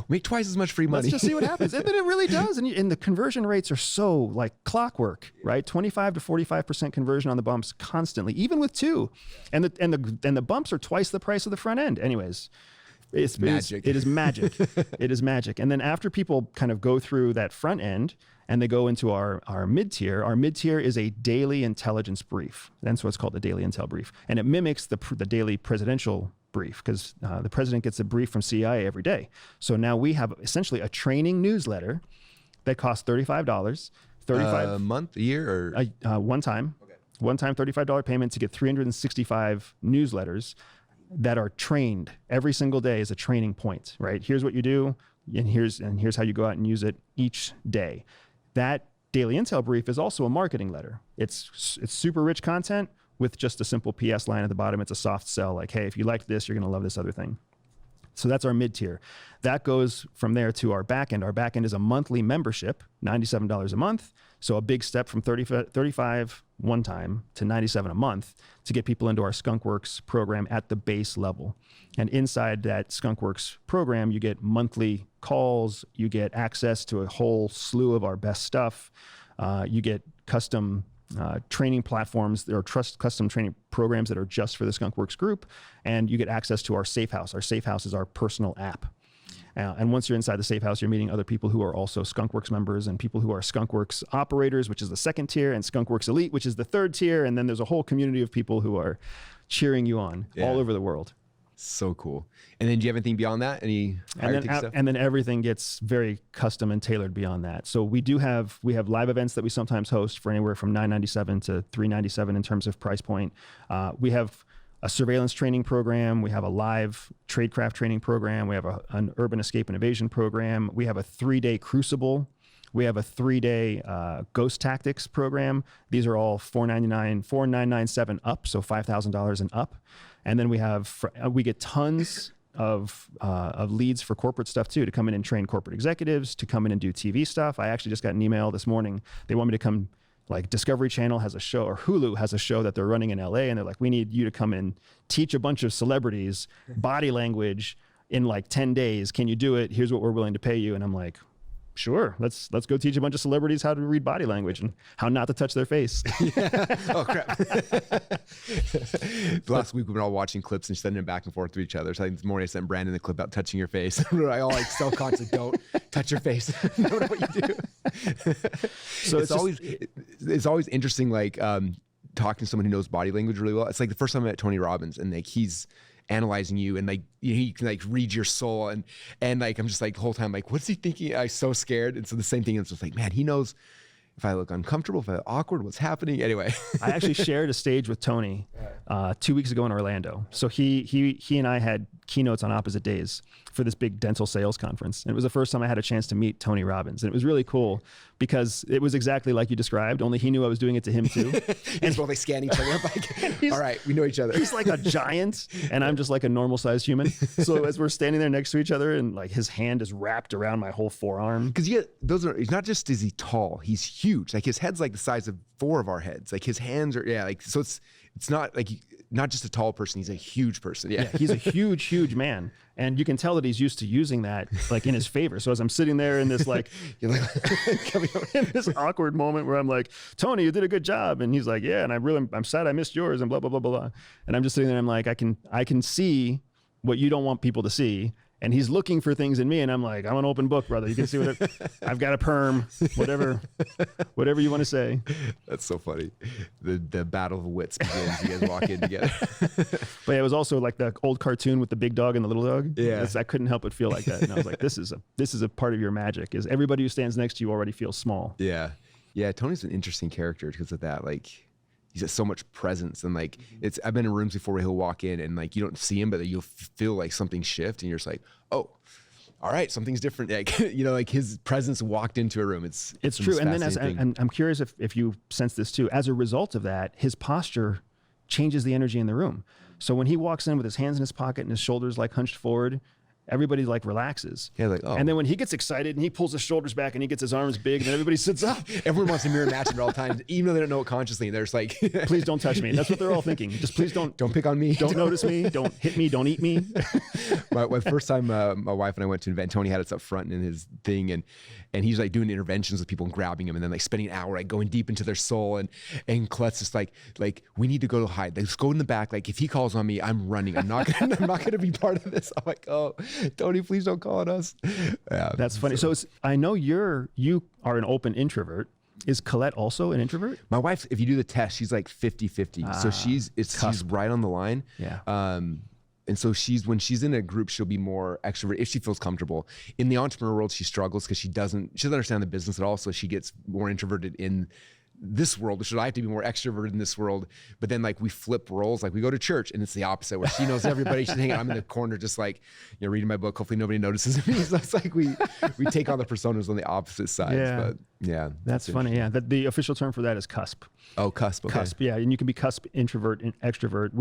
Make twice as much free money. Let's just see what happens. And then it really does. And the conversion rates are so like clockwork, right? 25 to 45% conversion on the bumps constantly, even with 2. And the bumps are twice the price of the front end. Anyways. It's magic. It is magic. It is magic. And then after people kind of go through that front end and they go into our mid-tier is a daily intelligence brief. That's what's called the daily intel brief. And it mimics the daily presidential brief, because the president gets a brief from CIA every day. So now we have essentially a training newsletter that costs $35. A month, a year, or? One time. Okay. One time $35 payment to get 365 newsletters that are trained. Every single day is a training point, right? Here's what you do, and here's how you go out and use it each day. That daily intel brief is also a marketing letter. It's super rich content with just a simple PS line at the bottom. It's a soft sell, like, hey, if you like this, you're going to love this other thing. So that's our mid-tier. That goes from there to our back end. Our back end is a monthly membership, $97 a month. So a big step from 35 one time to $97 a month to get people into our Skunkworks program at the base level. And inside that Skunkworks program, you get monthly calls, you get access to a whole slew of our best stuff, you get custom training platforms. There are custom training programs that are just for the Skunkworks group, and you get access to our Safe House. Our Safe House is our personal app. And once you're inside the Safe House, you're meeting other people who are also Skunkworks members, and people who are Skunkworks operators, which is the 2nd tier, and Skunkworks Elite, which is the 3rd tier. And then there's a whole community of people who are cheering you on all over the world. So cool. And then do you have anything beyond that? Any stuff? And then everything gets very custom and tailored beyond that. So we have live events that we sometimes host for anywhere from $997 to $397 in terms of price point. We have a surveillance training program. We have a live tradecraft training program. We have an urban escape and evasion program. We have a 3-day crucible. We have a 3-day ghost tactics program. These are all $497 up, so $5,000 and up. And then we get tons of leads for corporate stuff too, to come in and train corporate executives, to come in and do TV stuff. I actually just got an email this morning. They want me to come, like Discovery Channel has a show, or Hulu has a show that they're running in LA, and they're like, we need you to come in and teach a bunch of celebrities body language in like 10 days. Can you do it? Here's what we're willing to pay you. And I'm like, sure, let's go teach a bunch of celebrities how to read body language and how not to touch their face. Oh crap. Last week we've been all watching clips and sending them back and forth to each other. So I think this morning I sent Brandon the clip about touching your face. I all like self-conscious, don't touch your face. No matter what you do. So it's always interesting, like talking to someone who knows body language really well. It's like the first time I met Tony Robbins, and like he's analyzing you, and like he can like read your soul, and like I'm just like the whole time like, what's he thinking? I'm so scared. And so the same thing, it's just like, man, he knows if I look uncomfortable, if I look awkward, what's happening. Anyway. I actually shared a stage with Tony 2 weeks ago in Orlando. So he and I had keynotes on opposite days for this big dental sales conference. And it was the first time I had a chance to meet Tony Robbins. And it was really cool because it was exactly like you described, only he knew I was doing it to him too. And both like scanning each other. Like, all right, we know each other. He's like a giant and I'm just like a normal sized human. So as we're standing there next to each other, and like his hand is wrapped around my whole forearm. Because he's not just is he tall, he's huge. Like his head's like the size of 4 of our heads. Like his hands are, like, so it's not like, not just a tall person, he's a huge person. Yeah, he's a huge man. And you can tell that he's used to using that like in his favor. So as I'm sitting there in this like, in this awkward moment where I'm like, Tony, you did a good job. And he's like, yeah, and I'm sad I missed yours, and blah, blah, blah, blah, blah. And I'm just sitting there, I'm like, I can see what you don't want people to see. And he's looking for things in me, and I'm like, I'm an open book, brother. You can see what I've got a perm, whatever you want to say. That's so funny. The battle of the wits begins. You guys walk in together. But yeah, it was also like the old cartoon with the big dog and the little dog. Yeah, I couldn't help but feel like that. And I was like, this is a part of your magic. Is everybody who stands next to you already feels small. Yeah. Tony's an interesting character because of that. Like, he's got so much presence, and like I've been in rooms before where he'll walk in and like you don't see him, but you'll feel like something shift, and you're just like, oh, all right, something's different. Like like his presence walked into a room. It's true. And then and I'm curious if you sense this too. As a result of that, his posture changes the energy in the room. So when he walks in with his hands in his pocket and his shoulders like hunched forward, everybody like relaxes. Yeah, like, oh. And then when he gets excited and he pulls his shoulders back and he gets his arms big, and then everybody sits up. Everyone wants to mirror match him at all times, even though they don't know it consciously. They're just like, please don't touch me. That's what they're all thinking. Just please don't pick on me. Don't notice me. Don't hit me. Don't eat me. my first time, my wife and I went to an event, Tony had us up front in his thing, and he's like doing interventions with people and grabbing them, and then like spending an hour like going deep into their soul, and Colette's just like we need to go hide. Let's go in the back. Like if he calls on me, I'm running. I'm not gonna be part of this. I'm like, oh, Tony, please don't call on us. Yeah, that's funny. So I know you are an open introvert. Is Colette also an introvert? My wife, if you do the test, she's like 50-50. So she's right on the line. Yeah. And so when she's in a group, she'll be more extrovert if she feels comfortable. In the entrepreneur world, she struggles because she doesn't understand the business at all. So she gets more introverted in this world. Should I have to be more extroverted in this world? But then like we flip roles, like we go to church and it's the opposite, where she knows everybody. She's hanging out. I'm in the corner just like, reading my book. Hopefully nobody notices me. So it's like we take on the personas on the opposite sides. Yeah. But yeah. That's funny. Yeah. The official term for that is cusp. Oh, cusp. Okay. Cusp. Yeah. And you can be cusp introvert and extrovert.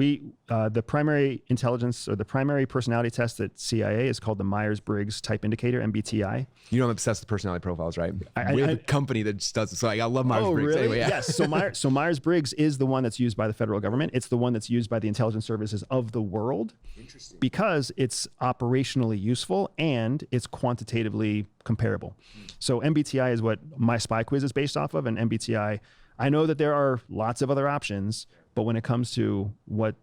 The primary intelligence or the primary personality test at CIA is called the Myers-Briggs Type Indicator, MBTI. You know I'm obsessed with personality profiles, right? We have a company that just does it. So I love Myers-Briggs. Really? Anyway, yeah. Yes. So Myers-Briggs is the one that's used by the federal government. It's the one that's used by the intelligence services of the world. Interesting. Because it's operationally useful and it's quantitatively comparable. So MBTI is what my spy quiz is based off of, and MBTI, I know that there are lots of other options, but when it comes to what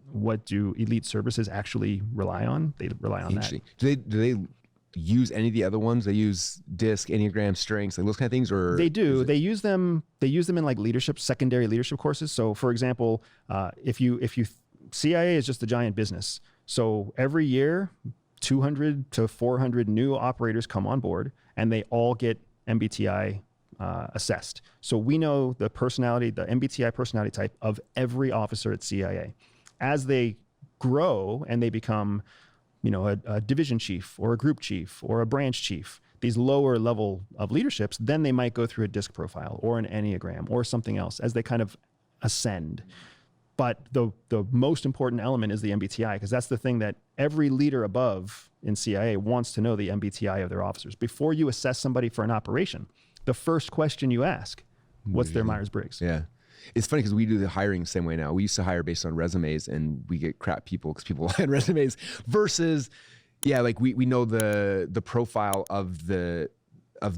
do elite services actually rely on, they rely on that. Do they use any of the other ones? They use DISC, Enneagram, strengths, like those kind of things, or they do. They use them in like leadership, secondary leadership courses. So for example, if you CIA is just a giant business. So every year, 200 to 400 new operators come on board, and they all get MBTI assessed. So we know the MBTI personality type of every officer at CIA. As they grow and they become, a division chief or a group chief or a branch chief, these lower level of leaderships, then they might go through a DISC profile or an Enneagram or something else as they kind of ascend. But the most important element is the MBTI, because that's the thing that every leader above in CIA wants to know, the MBTI of their officers. Before you assess somebody for an operation, the first question you ask, what's their Myers-Briggs? Yeah. It's funny because we do the hiring the same way now. We used to hire based on resumes, and we get crap people because people lie on resumes versus, like we know the profile of the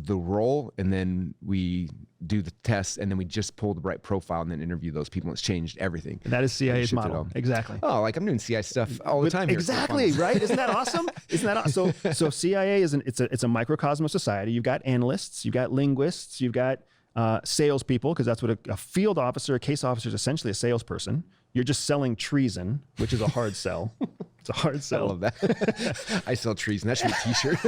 role, and then we do the test, and then we just pull the right profile and then interview those people. It's changed everything. And that is CIA's model. Exactly. Oh, like I'm doing CIA stuff all the time here. Exactly, right? Isn't that awesome? Isn't that awesome? So CIA is it's a microcosm of society. You've got analysts, you've got linguists, you've got salespeople, because that's what a field officer, a case officer is essentially a salesperson. You're just selling treason, which is a hard sell. It's a hard sell. I love that. I sell treason. That should be a t-shirt.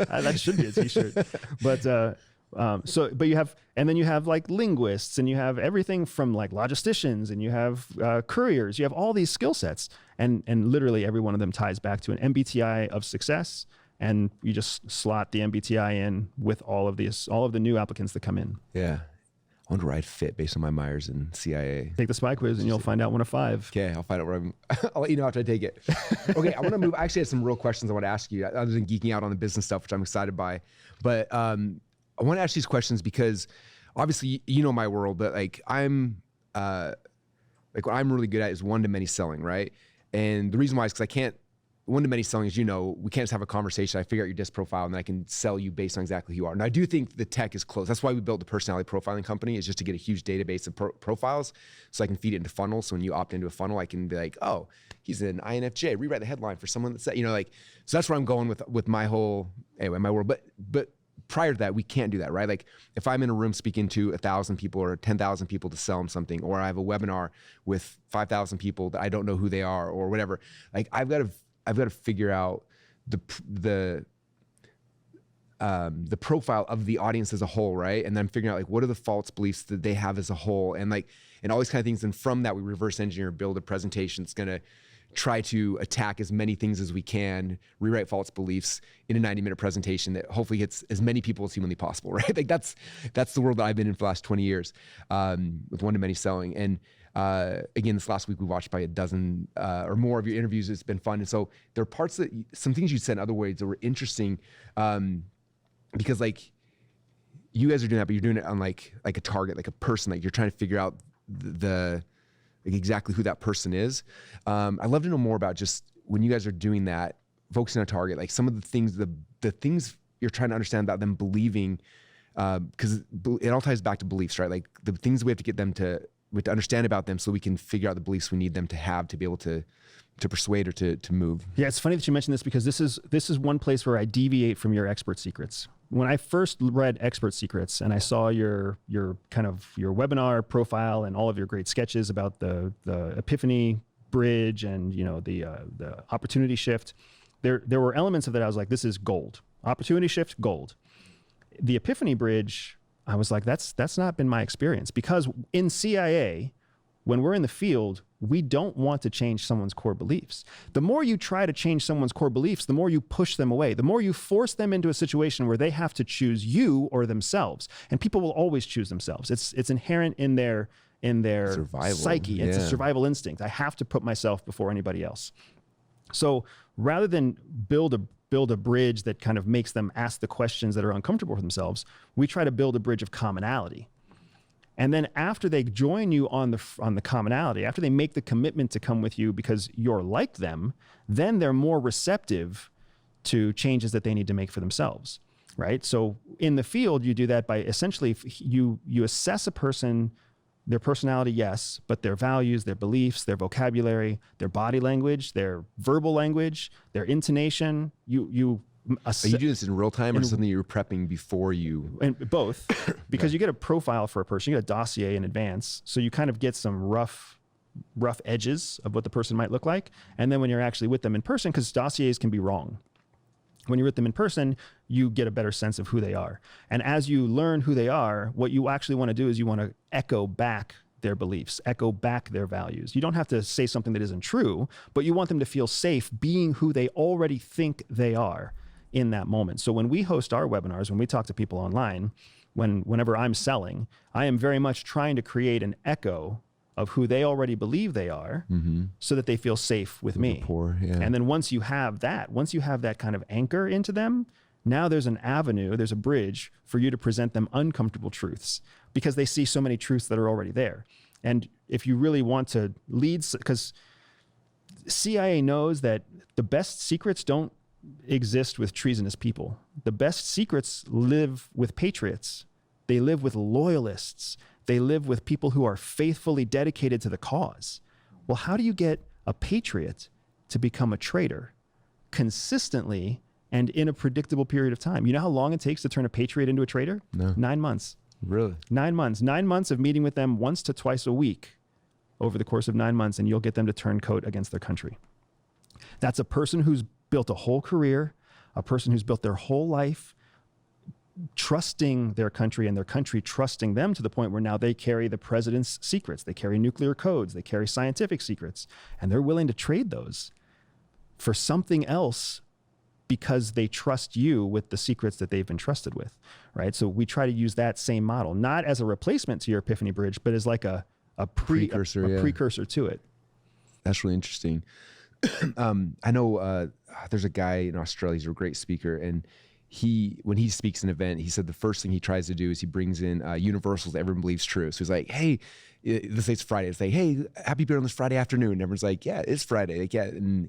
That should be a t-shirt. But you have, and then you have like linguists, and you have everything from like logisticians, and you have couriers. You have all these skill sets, and literally every one of them ties back to an MBTI of success. And you just slot the MBTI in with all of the new applicants that come in. Yeah. I wonder where I'd fit based on my Myers and CIA. Take the spy quiz and you'll find out 1 of 5. Okay, I'll find out where I'll let you know after I take it. Okay, I want to move. I actually had some real questions I want to ask you, other than geeking out on the business stuff, which I'm excited by. But I want to ask these questions because obviously you know my world, but like I'm like what I'm really good at is one-to-many selling, right? And the reason why is because I can't. One-to-many selling, as you know, we can't just have a conversation. I figure out your disc profile, and then I can sell you based on exactly who you are. And I do think the tech is close. That's why we built the personality profiling company, is just to get a huge database of profiles, so I can feed it into funnels. So when you opt into a funnel, I can be like, oh, he's an INFJ. Rewrite the headline for someone that's, like. So that's where I'm going with my whole my world. But prior to that, we can't do that, right? Like if I'm in a room speaking to 1,000 people or 10,000 people to sell them something, or I have a webinar with 5,000 people that I don't know who they are or whatever, like I've got to figure out the profile of the audience as a whole, right? And then figuring out like what are the false beliefs that they have as a whole, and all these kind of things. And from that, we reverse engineer, build a presentation that's going to try to attack as many things as we can, rewrite false beliefs in a 90-minute presentation that hopefully hits as many people as humanly possible, right? Like that's the world that I've been in for the last 20 years with one-to-many selling. And again, this last week we watched probably a dozen or more of your interviews. It's been fun. And so there are parts some things you said in other ways that were interesting because like you guys are doing that, but you're doing it on like a target, like a person, like you're trying to figure out like exactly who that person is. I'd love to know more about just when you guys are doing that, focusing on a target, like some of the things, the things you're trying to understand about them believing, because it all ties back to beliefs, right? Like the things we have to get them to understand about them so we can figure out the beliefs we need them to have to be able to persuade or to move. Yeah, it's funny that you mentioned this, because this is one place where I deviate from your expert secrets. When I first read Expert Secrets and I saw your webinar profile and all of your great sketches about the epiphany bridge and the opportunity shift, there were elements of that I was like, this is gold. Opportunity shift, gold. The epiphany bridge, I was like, that's not been my experience, because in CIA, when we're in the field, we don't want to change someone's core beliefs. The more you try to change someone's core beliefs, the more you push them away. The more you force them into a situation where they have to choose you or themselves. And people will always choose themselves. It's inherent in their survival psyche. It's a survival instinct. I have to put myself before anybody else. So rather than build a bridge that kind of makes them ask the questions that are uncomfortable for themselves, we try to build a bridge of commonality. And then after they join you on the commonality, after they make the commitment to come with you because you're like them, then they're more receptive to changes that they need to make for themselves, right? So in the field, you do that by essentially you assess a person, their personality, yes, but their values, their beliefs, their vocabulary, their body language, their verbal language, their intonation, Are you doing this in real time or something you were prepping before you? And both, because you get a profile for a person, you get a dossier in advance, so you kind of get some rough edges of what the person might look like. And then when you're actually with them in person, because dossiers can be wrong, when you're with them in person, you get a better sense of who they are. And as you learn who they are, what you actually want to do is you want to echo back their beliefs, echo back their values. You don't have to say something that isn't true, but you want them to feel safe being who they already think they are in that moment. So when we host our webinars, when we talk to people online, whenever I'm selling, I am very much trying to create an echo of who they already believe they are, so that they feel safe with me. Rapport, yeah. And then once you have that kind of anchor into them, now there's an avenue, there's a bridge for you to present them uncomfortable truths, because they see so many truths that are already there. And if you really want to lead, because CIA knows that the best secrets don't exist with treasonous people. The best secrets live with patriots. They live with loyalists. They live with people who are faithfully dedicated to the cause. Well, how do you get a patriot to become a traitor consistently and in a predictable period of time? You know how long it takes to turn a patriot into a traitor? No. 9 months. Really? 9 months. 9 months of meeting with them once to twice a week over the course of 9 months, and you'll get them to turn coat against their country. That's a person who's built a whole career, a person who's built their whole life trusting their country, and their country trusting them, to the point where now they carry the president's secrets. They carry nuclear codes. They carry scientific secrets, and they're willing to trade those for something else because they trust you with the secrets that they've been trusted with, right? So we try to use that same model, not as a replacement to your Epiphany Bridge, but as like a precursor, precursor to it. That's really interesting. I know there's a guy in Australia, he's a great speaker, and when he speaks an event, he said the first thing he tries to do is he brings in universals that everyone believes true. So he's like, hey, let's say it's Friday. It's like, hey, happy beer on this Friday afternoon. And everyone's like, yeah, it's Friday. Like, yeah, and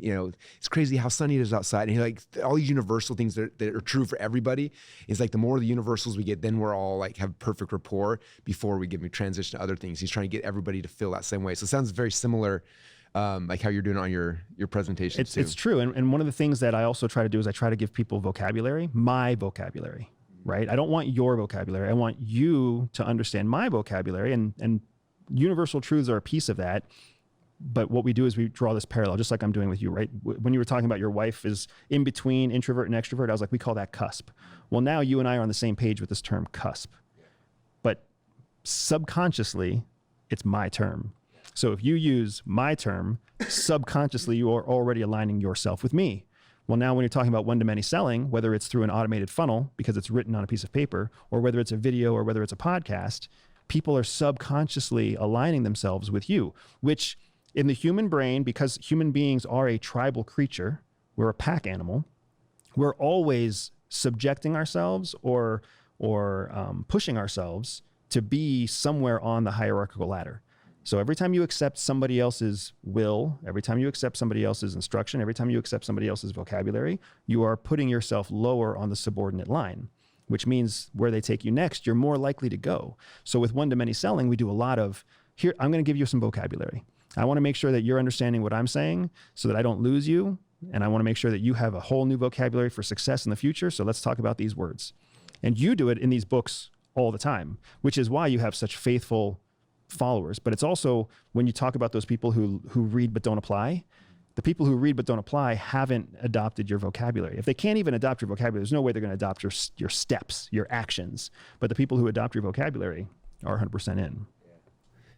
it's crazy how sunny it is outside. And he like all these universal things that are true for everybody. Is like the more of the universals we get, then we're all like have perfect rapport before we transition to other things. He's trying to get everybody to feel that same way. So it sounds very similar. Like how you're doing on your presentation. It's true. And one of the things that I also try to do is I try to give people vocabulary, my vocabulary, right? I don't want your vocabulary. I want you to understand my vocabulary, and universal truths are a piece of that. But what we do is we draw this parallel, just like I'm doing with you, right? When you were talking about your wife is in between introvert and extrovert, I was like, we call that cusp. Well, now you and I are on the same page with this term cusp, but subconsciously it's my term. So if you use my term, subconsciously you are already aligning yourself with me. Well, now when you're talking about one-to-many selling, whether it's through an automated funnel because it's written on a piece of paper, or whether it's a video, or whether it's a podcast, people are subconsciously aligning themselves with you, which in the human brain, because human beings are a tribal creature, we're a pack animal, we're always subjecting ourselves or pushing ourselves to be somewhere on the hierarchical ladder. So every time you accept somebody else's will, every time you accept somebody else's instruction, every time you accept somebody else's vocabulary, you are putting yourself lower on the subordinate line, which means where they take you next, you're more likely to go. So with one-to-many selling, we do a lot of, here, I'm going to give you some vocabulary. I want to make sure that you're understanding what I'm saying so that I don't lose you. And I want to make sure that you have a whole new vocabulary for success in the future. So let's talk about these words. And you do it in these books all the time, which is why you have such faithful followers. But it's also when you talk about those people who read but don't apply, the people who read but don't apply haven't adopted your vocabulary. If they can't even adopt your vocabulary, there's no way they're going to adopt your steps, your actions. But the people who adopt your vocabulary are 100% in.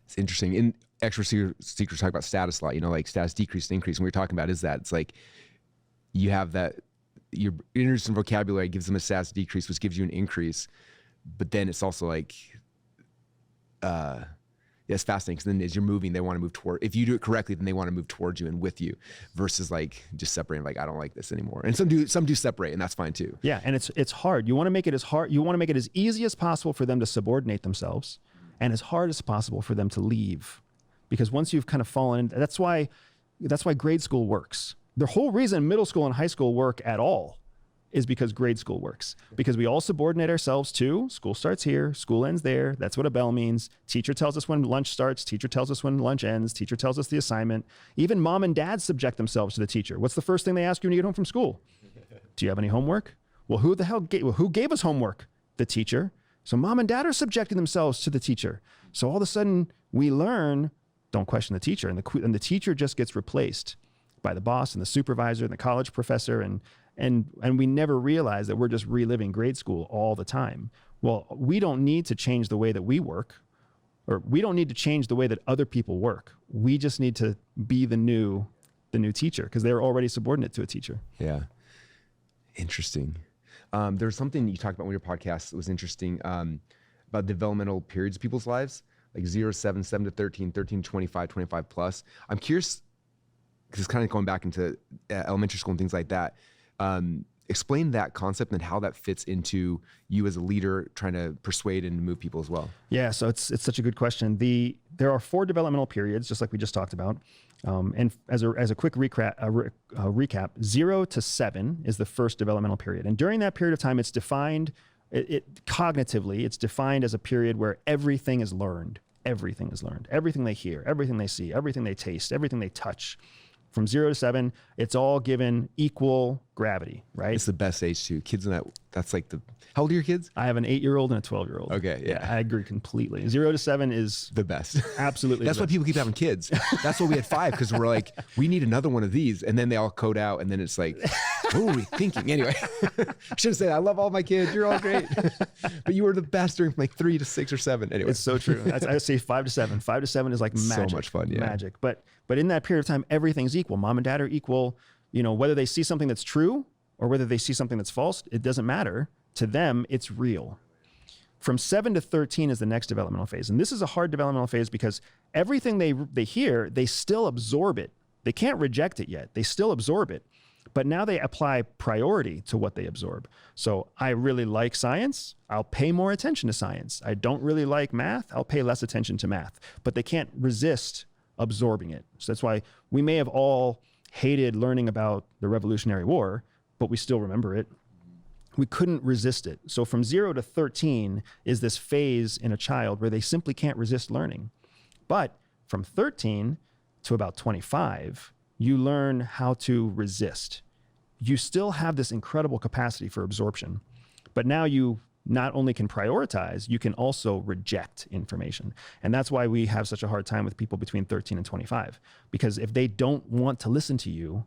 It's interesting. In extra secrets talk about status a lot, like status decrease and increase. And what you're talking about is that it's like you have that, you're introducing vocabulary gives them a status decrease, which gives you an increase. But then it's also like, it's fascinating because then as you're moving, they want to move toward, if you do it correctly, then they want to move towards you and with you versus like just separating, like, I don't like this anymore. And some do separate, and that's fine too. Yeah. And it's hard. You want to make it as hard. You want to make it as easy as possible for them to subordinate themselves and as hard as possible for them to leave. Because once you've kind of fallen, that's why grade school works. The whole reason middle school and high school work at all is because grade school works. Because we all subordinate ourselves to school starts here, school ends there. That's what a bell means. Teacher tells us when lunch starts. Teacher tells us when lunch ends. Teacher tells us the assignment. Even mom and dad subject themselves to the teacher. What's the first thing they ask you when you get home from school? Do you have any homework? Well, who gave us homework? The teacher. So mom and dad are subjecting themselves to the teacher. So all of a sudden we learn, don't question the teacher. And the teacher just gets replaced by the boss and the supervisor and the college professor. And we never realize that we're just reliving grade school all the time. Well, we don't need to change the way that we work, or we don't need to change the way that other people work. We just need to be the new teacher because they're already subordinate to a teacher. Yeah. Interesting. There's something you talked about on your podcast that was interesting about developmental periods of people's lives. like 0 to 7, 7 to 13, 13 to 25, 25 plus. I'm curious, because it's kind of going back into elementary school and things like that. Explain that concept and how that fits into you as a leader trying to persuade and move people as well. Yeah, so it's such a good question. There are 4 developmental periods, just like we just talked about. And as a quick recap, 0 to 7 is the first developmental period. And during that period of time, it's defined, cognitively, it's defined as a period where everything is learned. Everything is learned. Everything they hear, everything they see, everything they taste, everything they touch. From 0 to 7, it's all given equal gravity, right? It's the best age too. Kids in that's like how old are your kids? I have an 8-year-old and a 12-year-old. Okay, yeah. I agree completely. 0 to 7 is the best. Absolutely. That's why people keep having kids. That's why we had 5, because we're like, we need another one of these. And then they all code out, and then it's like, what were we thinking? Anyway, I should have said, I love all my kids. You're all great. But you were the best during like 3 to 6 or 7. Anyway. It's so true. I say 5 to 7. 5 to 7 is like magic. So much fun, yeah. Magic. But in that period of time, everything's equal. Mom and dad are equal. Whether they see something that's true or whether they see something that's false, it doesn't matter. To them, it's real. From 7 to 13 is the next developmental phase. And this is a hard developmental phase because everything they hear, they still absorb it. They can't reject it yet. They still absorb it. But now they apply priority to what they absorb. So I really like science. I'll pay more attention to science. I don't really like math. I'll pay less attention to math. But they can't resist absorbing it. So that's why we may have all hated learning about the Revolutionary War, but we still remember it. We couldn't resist it. So from 0 to 13 is this phase in a child where they simply can't resist learning. But from 13 to about 25, you learn how to resist. You still have this incredible capacity for absorption, but now you not only can prioritize, you can also reject information. And that's why we have such a hard time with people between 13 and 25, because if they don't want to listen to you,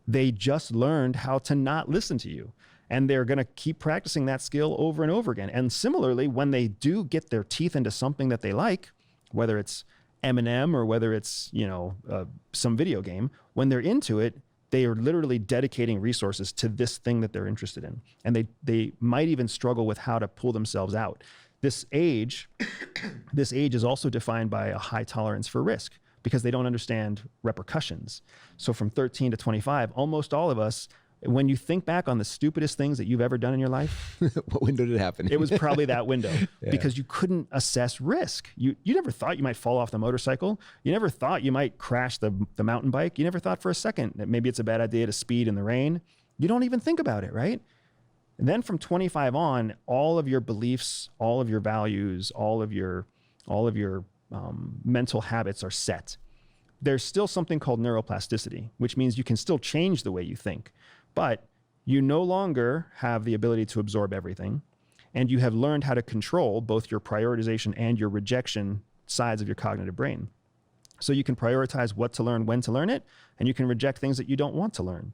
they just learned how to not listen to you. And they're going to keep practicing that skill over and over again. And similarly, when they do get their teeth into something that they like, whether it's M&M or whether it's, some video game, when they're into it, they are literally dedicating resources to this thing that they're interested in. And they might even struggle with how to pull themselves out. This age is also defined by a high tolerance for risk because they don't understand repercussions. So from 13 to 25, almost all of us, when you think back on the stupidest things that you've ever done in your life, what window did it happen? It was probably that window Yeah. because you couldn't assess risk. You never thought you might fall off the motorcycle. You never thought you might crash the mountain bike. You never thought for a second that maybe it's a bad idea to speed in the rain. You don't even think about it, right? And then from 25 on, all of your beliefs, all of your values, all of your mental habits are set. There's still something called neuroplasticity, which means you can still change the way you think. But you no longer have the ability to absorb everything, and you have learned how to control both your prioritization and your rejection sides of your cognitive brain. So you can prioritize what to learn, when to learn it, and you can reject things that you don't want to learn.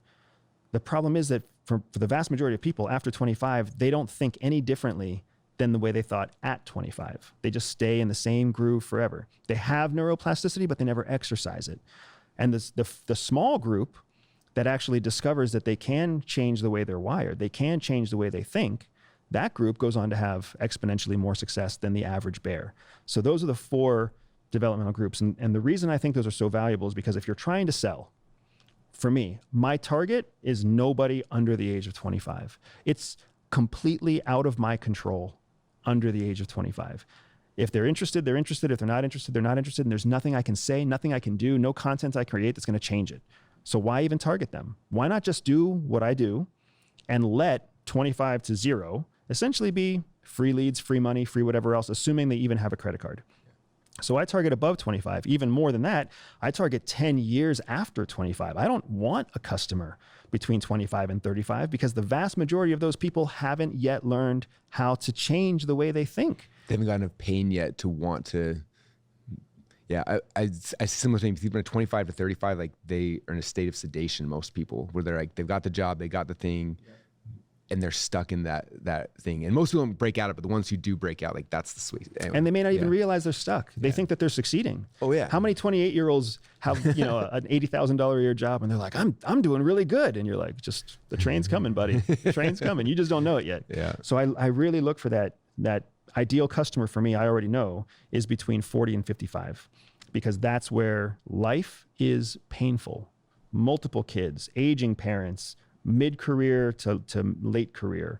The problem is that for the vast majority of people after 25, they don't think any differently than the way they thought at 25. They just stay in the same groove forever. They have neuroplasticity, but they never exercise it. And the small group that actually discovers that they can change the way they're wired, they can change the way they think, that group goes on to have exponentially more success than the average bear. So those are the 4 developmental groups. And the reason I think those are so valuable is because if you're trying to sell, for me, my target is nobody under the age of 25. It's completely out of my control under the age of 25. If they're interested, they're interested. If they're not interested, they're not interested. And there's nothing I can say, nothing I can do, no content I create that's going to change it. So why even target them? Why not just do what I do and let 25 to 0 essentially be free leads, free money, free whatever else, assuming they even have a credit card. So I target above 25. Even more than that, I target 10 years after 25. I don't want a customer between 25 and 35 because the vast majority of those people haven't yet learned how to change the way they think. They haven't gotten enough pain yet to want to. Yeah, I see similar things. People at 25 to 35, like they are in a state of sedation, most people, where they're like, they've got the job, they got the thing, and they're stuck in that thing. And most people don't break out of it, but the ones who do break out, like that's the sweet. Anyway, and they may not even realize they're stuck. They think that they're succeeding. Oh yeah. How many 28-year-olds have, an $80,000 a year job and they're like, I'm doing really good. And you're like, just the train's coming, buddy. The train's coming. You just don't know it yet. Yeah. So I really look for that ideal customer for me, I already know, is between 40 and 55, because that's where life is painful. Multiple kids, aging parents, mid-career to late career.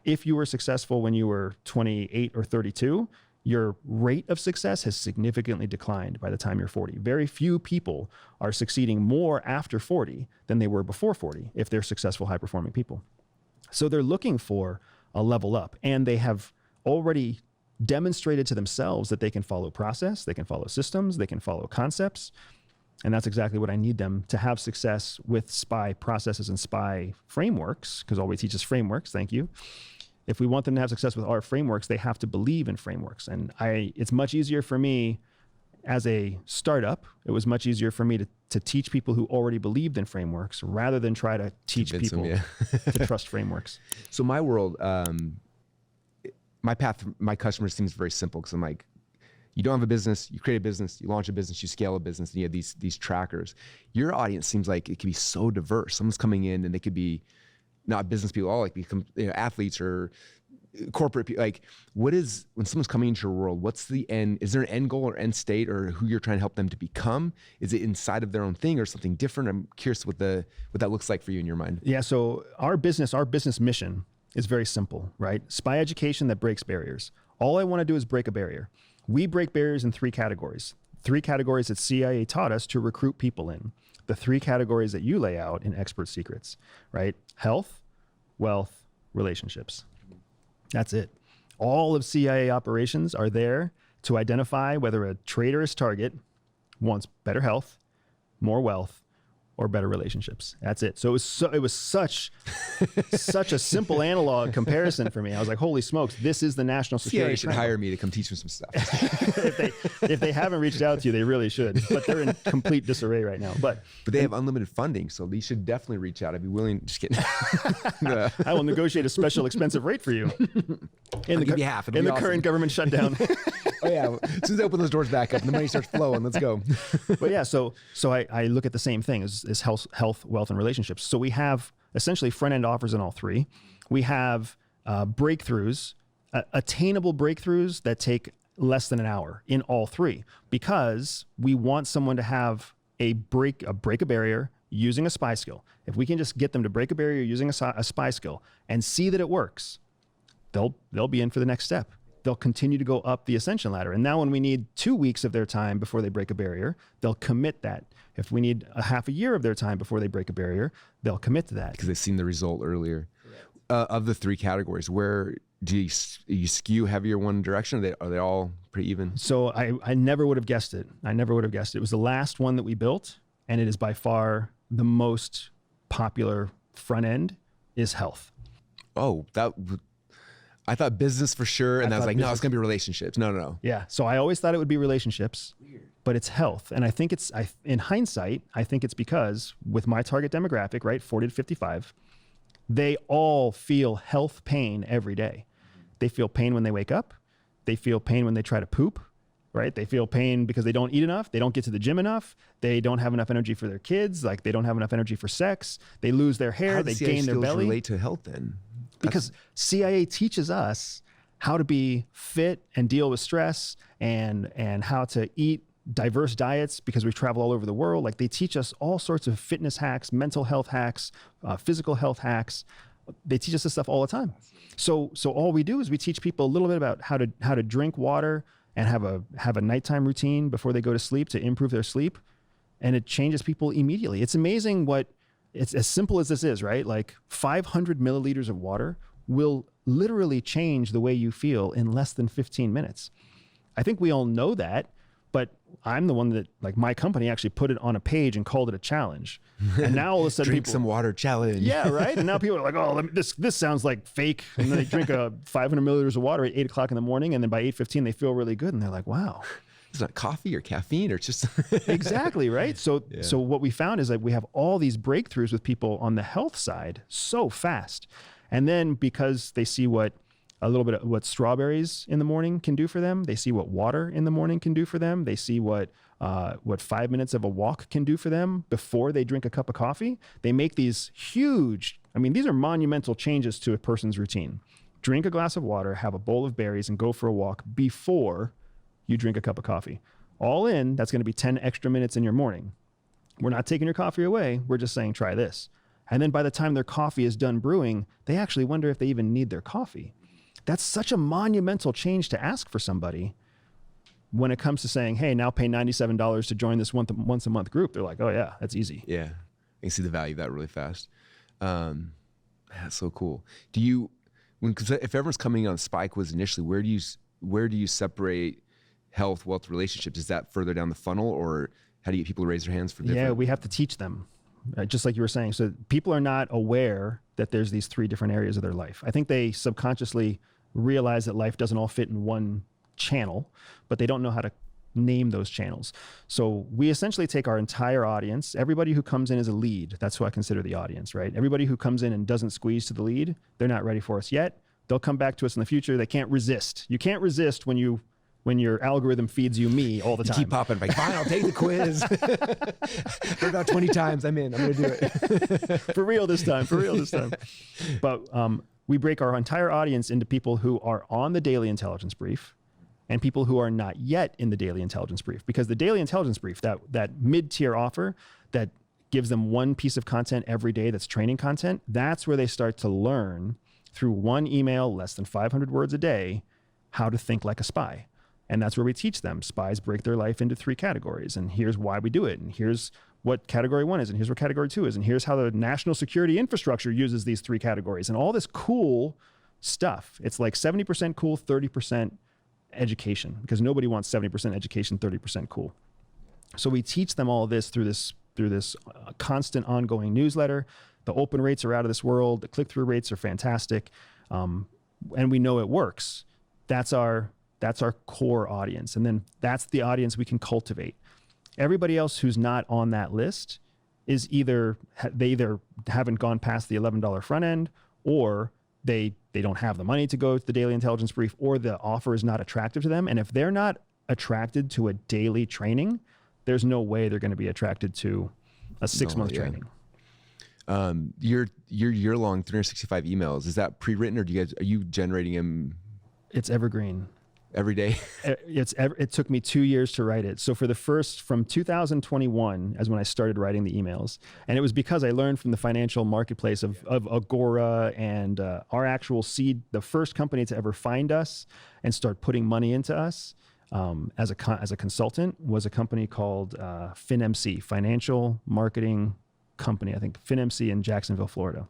If you were successful when you were 28 or 32, your rate of success has significantly declined by the time you're 40. Very few people are succeeding more after 40 than they were before 40 if they're successful, high-performing people. So they're looking for a level up, and they have already demonstrated to themselves that they can follow process, they can follow systems, they can follow concepts. And that's exactly what I need them to have success with SPY processes and SPY frameworks, because all we teach is frameworks. Thank you. If we want them to have success with our frameworks, they have to believe in frameworks. And it's much easier for me as a startup. It was much easier for me to teach people who already believed in frameworks rather than try to teach people to trust frameworks. So my world, my path, my customer seems very simple, because I'm like, you don't have a business, you create a business, you launch a business, you scale a business, and you have these trackers. Your audience seems like it can be so diverse. Someone's coming in and they could be not business people, all like become athletes or corporate people. Like, when someone's coming into your world, what's the end? Is there an end goal or end state, or who you're trying to help them to become? Is it inside of their own thing or something different? I'm curious what that looks like for you in your mind. Yeah. So our business mission is very simple, right? SPY education that breaks barriers. All I want to do is break a barrier. We break barriers in 3 categories. 3 categories that CIA taught us to recruit people in. The 3 categories that you lay out in Expert Secrets, right? Health, wealth, relationships. That's it. All of CIA operations are there to identify whether a traitorous target wants better health, more wealth, or better relationships. That's it. So it was such a simple analog comparison for me. I was like, holy smokes, this is the national security. CIA should hire me to come teach them some stuff. if they haven't reached out to you, they really should. But they're in complete disarray right now. But they have unlimited funding, so they should definitely reach out. I'd be willing. Just kidding. I will negotiate a special expensive rate for you. I'll give you half. In the current government shutdown. Oh yeah. As soon as I open those doors back up and the money starts flowing, let's go. But yeah, so I look at the same thing as health, wealth, and relationships. So we have essentially front-end offers in all 3. We have breakthroughs, attainable breakthroughs that take less than an hour in all 3, because we want someone to have break a barrier using a SPY skill. If we can just get them to break a barrier using a SPY skill and see that it works, they'll be in for the next step. They'll continue to go up the ascension ladder. And now when we need 2 weeks of their time before they break a barrier, they'll commit that. If we need a half a year of their time before they break a barrier, they'll commit to that. Because they've seen the result earlier. Of the 3 categories, where do you skew heavier one direction? Are they all pretty even? So I never would have guessed it. It was the last one that we built, and it is by far the most popular front end is health. Oh, I thought business for sure. And I was like, no, it's going to be relationships. No. Yeah. So I always thought it would be relationships, but it's health. And I think in hindsight, I think it's because with my target demographic, right, 40 to 55, they all feel health pain every day. They feel pain when they wake up. They feel pain when they try to poop, right? They feel pain because they don't eat enough. They don't get to the gym enough. They don't have enough energy for their kids. Like, they don't have enough energy for sex. They lose their hair. They gain their belly. Relate to health then? Because CIA teaches us how to be fit and deal with stress and how to eat diverse diets, because we travel all over the world. Like, they teach us all sorts of fitness hacks, mental health hacks, physical health hacks. They teach us this stuff all the time. So all we do is we teach people a little bit about how to drink water and have a nighttime routine before they go to sleep to improve their sleep. And it changes people immediately. It's amazing it's as simple as this is, right? Like 500 milliliters of water will literally change the way you feel in less than 15 minutes. I think we all know that, but I'm the one that, like, my company actually put it on a page and called it a challenge. And now all of a sudden drink some water challenge. Yeah, right. And now people are like, oh, this sounds like fake. And then they drink 500 milliliters of water at 8 o'clock in the morning. And then by 8:15, they feel really good. And they're like, wow. It's not coffee or caffeine, or just exactly, right? So what we found is that we have all these breakthroughs with people on the health side so fast. And then because they see what strawberries in the morning can do for them, they see what water in the morning can do for them, they see what 5 minutes of a walk can do for them before they drink a cup of coffee, they make these huge, these are monumental changes to a person's routine. drink a glass of water, have a bowl of berries, and go for a walk before you drink a cup of coffee. All in, that's going to be 10 extra minutes in your morning. We're not taking your coffee away. We're just saying, try this. And then by the time their coffee is done brewing, they actually wonder if they even need their coffee. That's such a monumental change to ask for somebody when it comes to saying, hey, now pay $97 to join this once a month group. They're like, oh yeah, that's easy. Yeah. You can see the value of that really fast. That's so cool. Cause if everyone's coming on Spy Quiz initially, where do you separate health, wealth, relationships? Is that further down the funnel, or how do you get people to raise their hands for different? Yeah, we have to teach them, just like you were saying. So people are not aware that there's these 3 different areas of their life. I think they subconsciously realize that life doesn't all fit in one channel, but they don't know how to name those channels. So we essentially take our entire audience, everybody who comes in as a lead, that's who I consider the audience, right? Everybody who comes in and doesn't squeeze to the lead, they're not ready for us yet. They'll come back to us in the future. They can't resist. You can't resist when your algorithm feeds you me all the time. Keep popping, like, fine, I'll take the quiz. For about 20 times, I'm in. I'm going to do it. For real this time. But we break our entire audience into people who are on the daily intelligence brief and people who are not yet in the daily intelligence brief. Because the daily intelligence brief, that mid-tier offer that gives them one piece of content every day that's training content, that's where they start to learn through one email, less than 500 words a day, how to think like a spy. And that's where we teach them. Spies break their life into 3 categories. And here's why we do it. And here's what category 1 is. And here's what category 2 is. And here's how the national security infrastructure uses these 3 categories. And all this cool stuff. It's like 70% cool, 30% education. Because nobody wants 70% education, 30% cool. So we teach them all this through this constant ongoing newsletter. The open rates are out of this world. The click-through rates are fantastic. And we know it works. That's our core audience. And then that's the audience we can cultivate. Everybody else who's not on that list is either haven't gone past the $11 front end, or they don't have the money to go to the daily intelligence brief, or the offer is not attractive to them. And if they're not attracted to a daily training, there's no way they're going to be attracted to a 6-month training. Your year-long 365 emails, is that pre-written, or are you generating them? It's evergreen. Every day? It took me 2 years to write it. So from 2021 as when I started writing the emails. And it was because I learned from the financial marketplace of Agora and our actual seed, the first company to ever find us and start putting money into us as a consultant was a company called FinMC, Financial Marketing Company, I think FinMC in Jacksonville, Florida.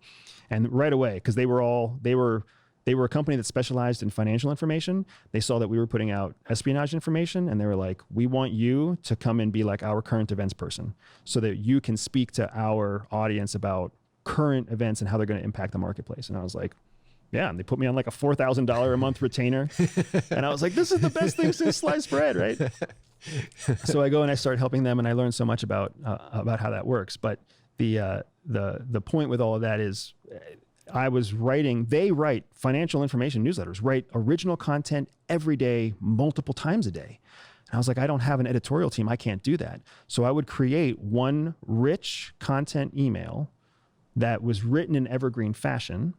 And right away, because they were a company that specialized in financial information. They saw that we were putting out espionage information, and they were like, we want you to come and be like our current events person so that you can speak to our audience about current events and how they're going to impact the marketplace. And I was like, yeah. And they put me on like a $4,000 a month retainer. And I was like, this is the best thing since sliced bread, right? So I go and I start helping them, and I learned so much about how that works. But the point with all of that is, they write financial information newsletters, write original content every day, multiple times a day. And I was like, I don't have an editorial team. I can't do that. So I would create one rich content email that was written in evergreen fashion,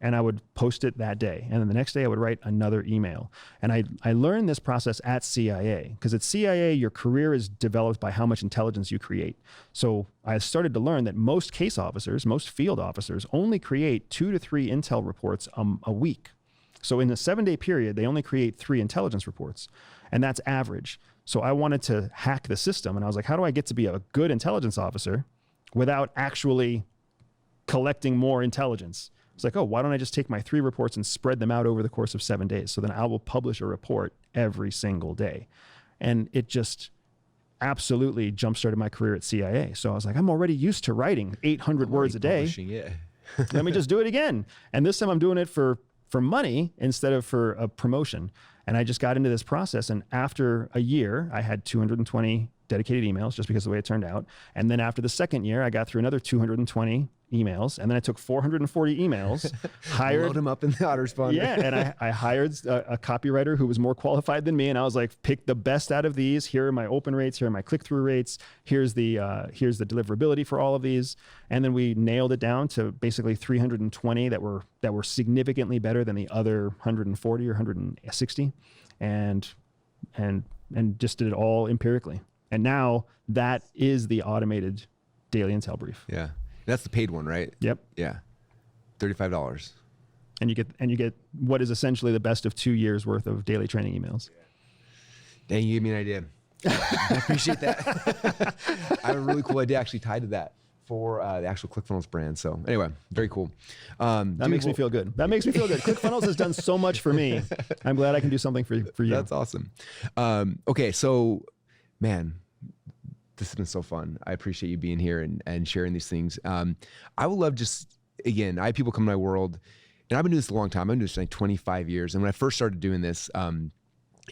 and I would post it that day. And then the next day I would write another email. And I learned this process at CIA, because at CIA, your career is developed by how much intelligence you create. So I started to learn that most case officers, most field officers only create 2 to 3 intel reports a week. So in a 7-day period, they only create 3 intelligence reports, and that's average. So I wanted to hack the system, and I was like, how do I get to be a good intelligence officer without actually collecting more intelligence? It's like, oh, why don't I just take my 3 reports and spread them out over the course of 7 days? So then I will publish a report every single day. And it just absolutely jump-started my career at CIA. So I was like, I'm already used to writing 800 words a day. Let me just do it again. And this time I'm doing it for money instead of for a promotion. And I just got into this process. And after a year, I had 220 dedicated emails just because of the way it turned out. And then after the second year, I got through another 220 emails. And then I took 440 emails, hired Load them up in the autoresponder. Yeah, and I hired a copywriter who was more qualified than me, and I was like, pick the best out of these. Here are my open rates. Here are my click-through rates. Here's the deliverability for all of these, and then we nailed it down to basically 320 that were significantly better than the other 140 or 160, and just did it all empirically. And now that is the automated daily intel brief. Yeah, that's the paid one, right? Yep. Yeah, $35. And you get what is essentially the best of 2 years worth of daily training emails. Dang, you gave me an idea. I appreciate that. I have a really cool idea actually tied to that for the actual ClickFunnels brand. So anyway, very cool. That makes me feel good. That makes me feel good. ClickFunnels has done so much for me. I'm glad I can do something for you. That's awesome. Okay, so man, this has been so fun. I appreciate you being here and sharing these things. I would love again, I have people come to my world, and I've been doing this a long time. I've been doing this like 25 years. And when I first started doing this,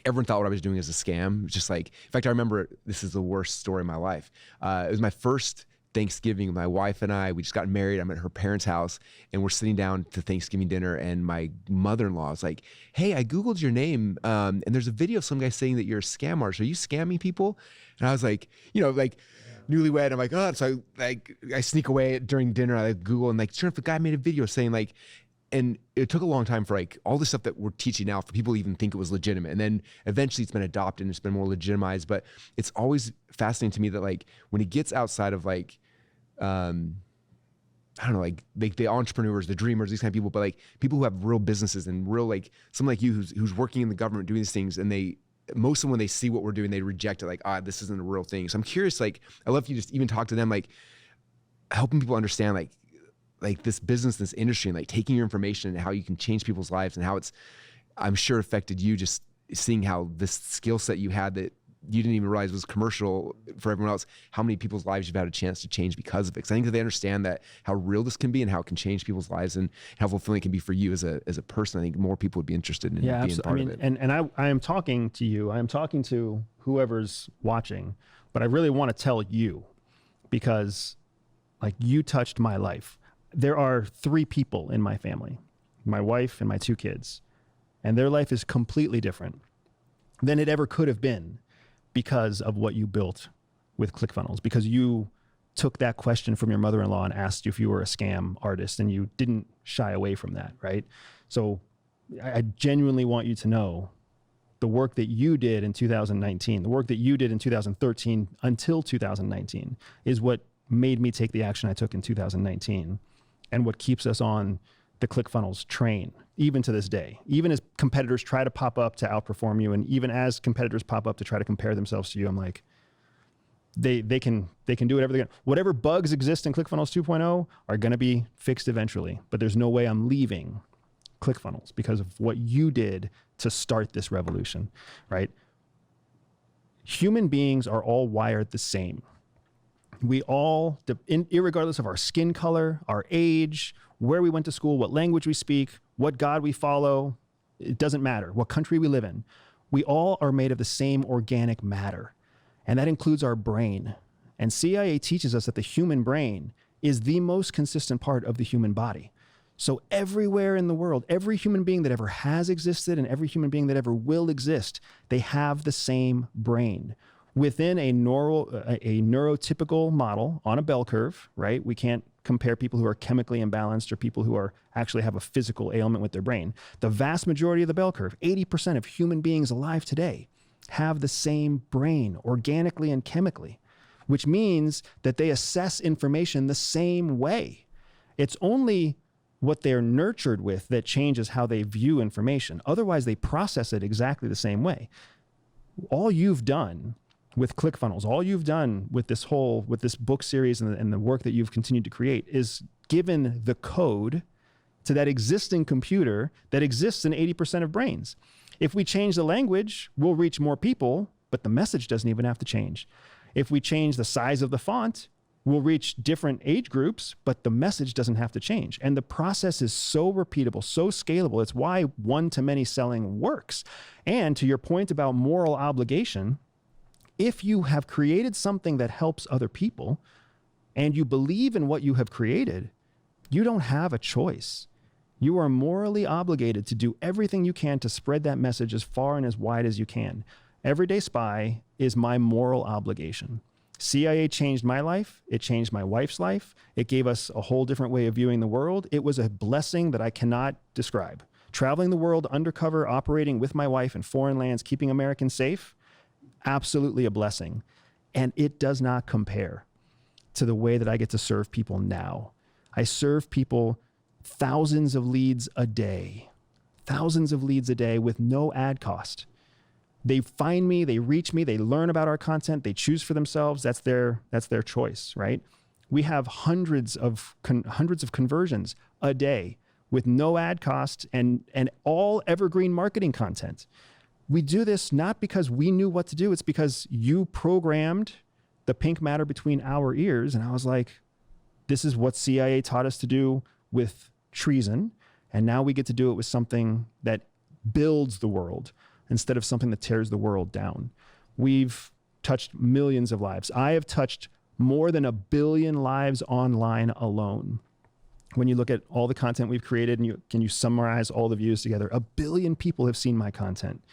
everyone thought what I was doing was a scam. It was just like, in fact, I remember this is the worst story of my life. It was my first Thanksgiving. My wife and I, we just got married. I'm at her parents' house, and we're sitting down to Thanksgiving dinner, and my mother-in-law was like, hey, I Googled your name, and there's a video of some guy saying that you're a scam artist. Are you scamming people? And I was like, newlywed. I'm like, oh, so I sneak away during dinner. I Google, and sure enough, the guy made a video saying and it took a long time for all the stuff that we're teaching now for people to even think it was legitimate. And then eventually it's been adopted and it's been more legitimized, but it's always fascinating to me that when it gets outside of I don't know, the entrepreneurs, the dreamers, these kind of people, but people who have real businesses and real, someone like you who's working in the government doing these things, and most of them, when they see what we're doing, they reject it, this isn't a real thing. So I'm curious, I love if you just even talk to them, helping people understand, this business, this industry, and taking your information and how you can change people's lives, and how it's, I'm sure, affected you, just seeing how this skill set you had that you didn't even realize was commercial for everyone else, how many people's lives you've had a chance to change because of it. Because I think that they understand that how real this can be and how it can change people's lives and how fulfilling it can be for you as a person. I think more people would be interested in being part of it. And I am talking to you. I am talking to whoever's watching, but I really want to tell you, because you touched my life. There are 3 people in my family, my wife and my 2 kids, and their life is completely different than it ever could have been because of what you built with ClickFunnels, because you took that question from your mother-in-law and asked you if you were a scam artist, and you didn't shy away from that, right? So I genuinely want you to know the work that you did in 2019, the work that you did in 2013 until 2019 is what made me take the action I took in 2019. And what keeps us on the ClickFunnels train, even to this day. Even as competitors try to pop up to outperform you, and even as competitors pop up to try to compare themselves to you, I'm like, they can do whatever they can. Whatever bugs exist in ClickFunnels 2.0 are going to be fixed eventually, but there's no way I'm leaving ClickFunnels because of what you did to start this revolution, right? Human beings are all wired the same. We all, irregardless of our skin color, our age, where we went to school, what language we speak, what God we follow, it doesn't matter, what country we live in. We all are made of the same organic matter, and that includes our brain. And CIA teaches us that the human brain is the most consistent part of the human body. So everywhere in the world, every human being that ever has existed and every human being that ever will exist, they have the same brain. Within a neurotypical model on a bell curve, right? We can't compare people who are chemically imbalanced or people who actually have a physical ailment with their brain. The vast majority of the bell curve, 80% of human beings alive today, have the same brain organically and chemically, which means that they assess information the same way. It's only what they're nurtured with that changes how they view information. Otherwise, they process it exactly the same way. All you've done with ClickFunnels, all you've done with this book series and the work that you've continued to create is given the code to that existing computer that exists in 80% of brains. If we change the language, we'll reach more people, but the message doesn't even have to change. If we change the size of the font, we'll reach different age groups, but the message doesn't have to change. And the process is so repeatable, so scalable. It's why one-to-many selling works. And to your point about moral obligation, if you have created something that helps other people and you believe in what you have created, you don't have a choice. You are morally obligated to do everything you can to spread that message as far and as wide as you can. Everyday Spy is my moral obligation. CIA changed my life. It changed my wife's life. It gave us a whole different way of viewing the world. It was a blessing that I cannot describe. Traveling the world undercover, operating with my wife in foreign lands, keeping Americans safe, absolutely a blessing. And it does not compare to the way that I get to serve people now. I serve people thousands of leads a day with no ad cost. They find me, they reach me, they learn about our content, they choose for themselves. That's their choice, right? We have hundreds of conversions a day with no ad cost and all evergreen marketing content. We do this not because we knew what to do. It's because you programmed the pink matter between our ears. And I was like, this is what CIA taught us to do with treason. And now we get to do it with something that builds the world instead of something that tears the world down. We've touched millions of lives. I have touched more than 1 billion lives online alone. When you look at all the content we've created and you summarize all the views together, 1 billion people have seen my content.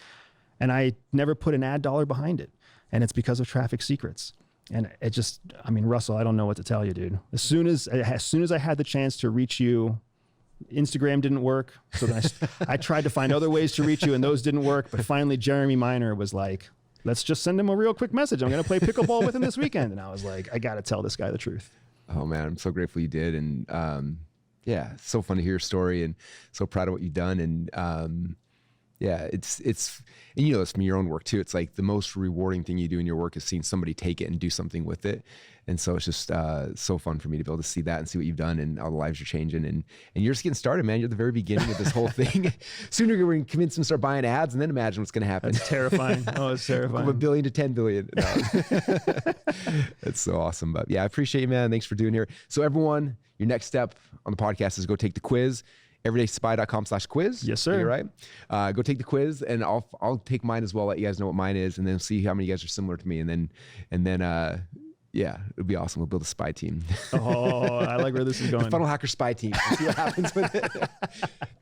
And I never put an ad dollar behind it. And it's because of Traffic Secrets. And it just, I mean, Russell, I don't know what to tell you, dude. As soon as I had the chance to reach you, Instagram didn't work. So then I tried to find other ways to reach you and those didn't work. But finally, Jeremy Minor was like, let's just send him a real quick message. I'm going to play pickleball with him this weekend. And I was like, I got to tell this guy the truth. Oh man, I'm so grateful you did. And yeah, it's so fun to hear your story and so proud of what you've done. And yeah, it's, and you know, it's from your own work too. It's like the most rewarding thing you do in your work is seeing somebody take it and do something with it. And so it's just so fun for me to be able to see that and see what you've done and all the lives you're changing. And you're just getting started, man. You're at the very beginning of this whole thing. Sooner you're going to convince them to start buying ads and then imagine what's going to happen. That's terrifying. Oh, it's terrifying. From 1 billion to 10 billion. No. That's so awesome. But yeah, I appreciate you, man. Thanks for doing here. So everyone, your next step on the podcast is go take the quiz. everydayspy.com/quiz. Yes, sir. You're right. Go take the quiz and I'll take mine as well. Let you guys know what mine is and then see how many of you guys are similar to me. And then yeah, it'd be awesome. We'll build a spy team. Oh, I like where this is going. The Funnel Hacker Spy Team. We'll see what happens with it.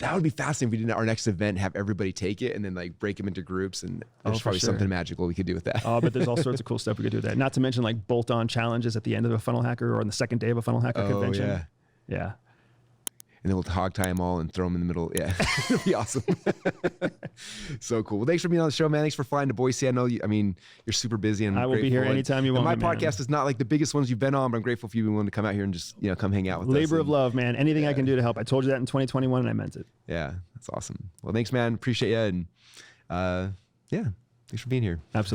That would be fascinating if we did our next event, have everybody take it and then like break them into groups. And there's probably something magical we could do with that. Oh, but there's all sorts of cool stuff we could do with that. Not to mention like bolt-on challenges at the end of a Funnel Hacker or on the second day of a Funnel Hacker convention. Yeah. Yeah. And then we'll hog tie them all and throw them in the middle. Yeah, it'll be awesome. So cool. Well, thanks for being on the show, man. Thanks for flying to Boise. I know you're super busy. And I will be here anytime you want me. My podcast is not like the biggest ones you've been on, but I'm grateful for you being willing to come out here and just come hang out with us. Labor of love, man. Anything I can do to help. I told you that in 2021 and I meant it. Yeah, that's awesome. Well, thanks, man. Appreciate you. And yeah, thanks for being here. Absolutely.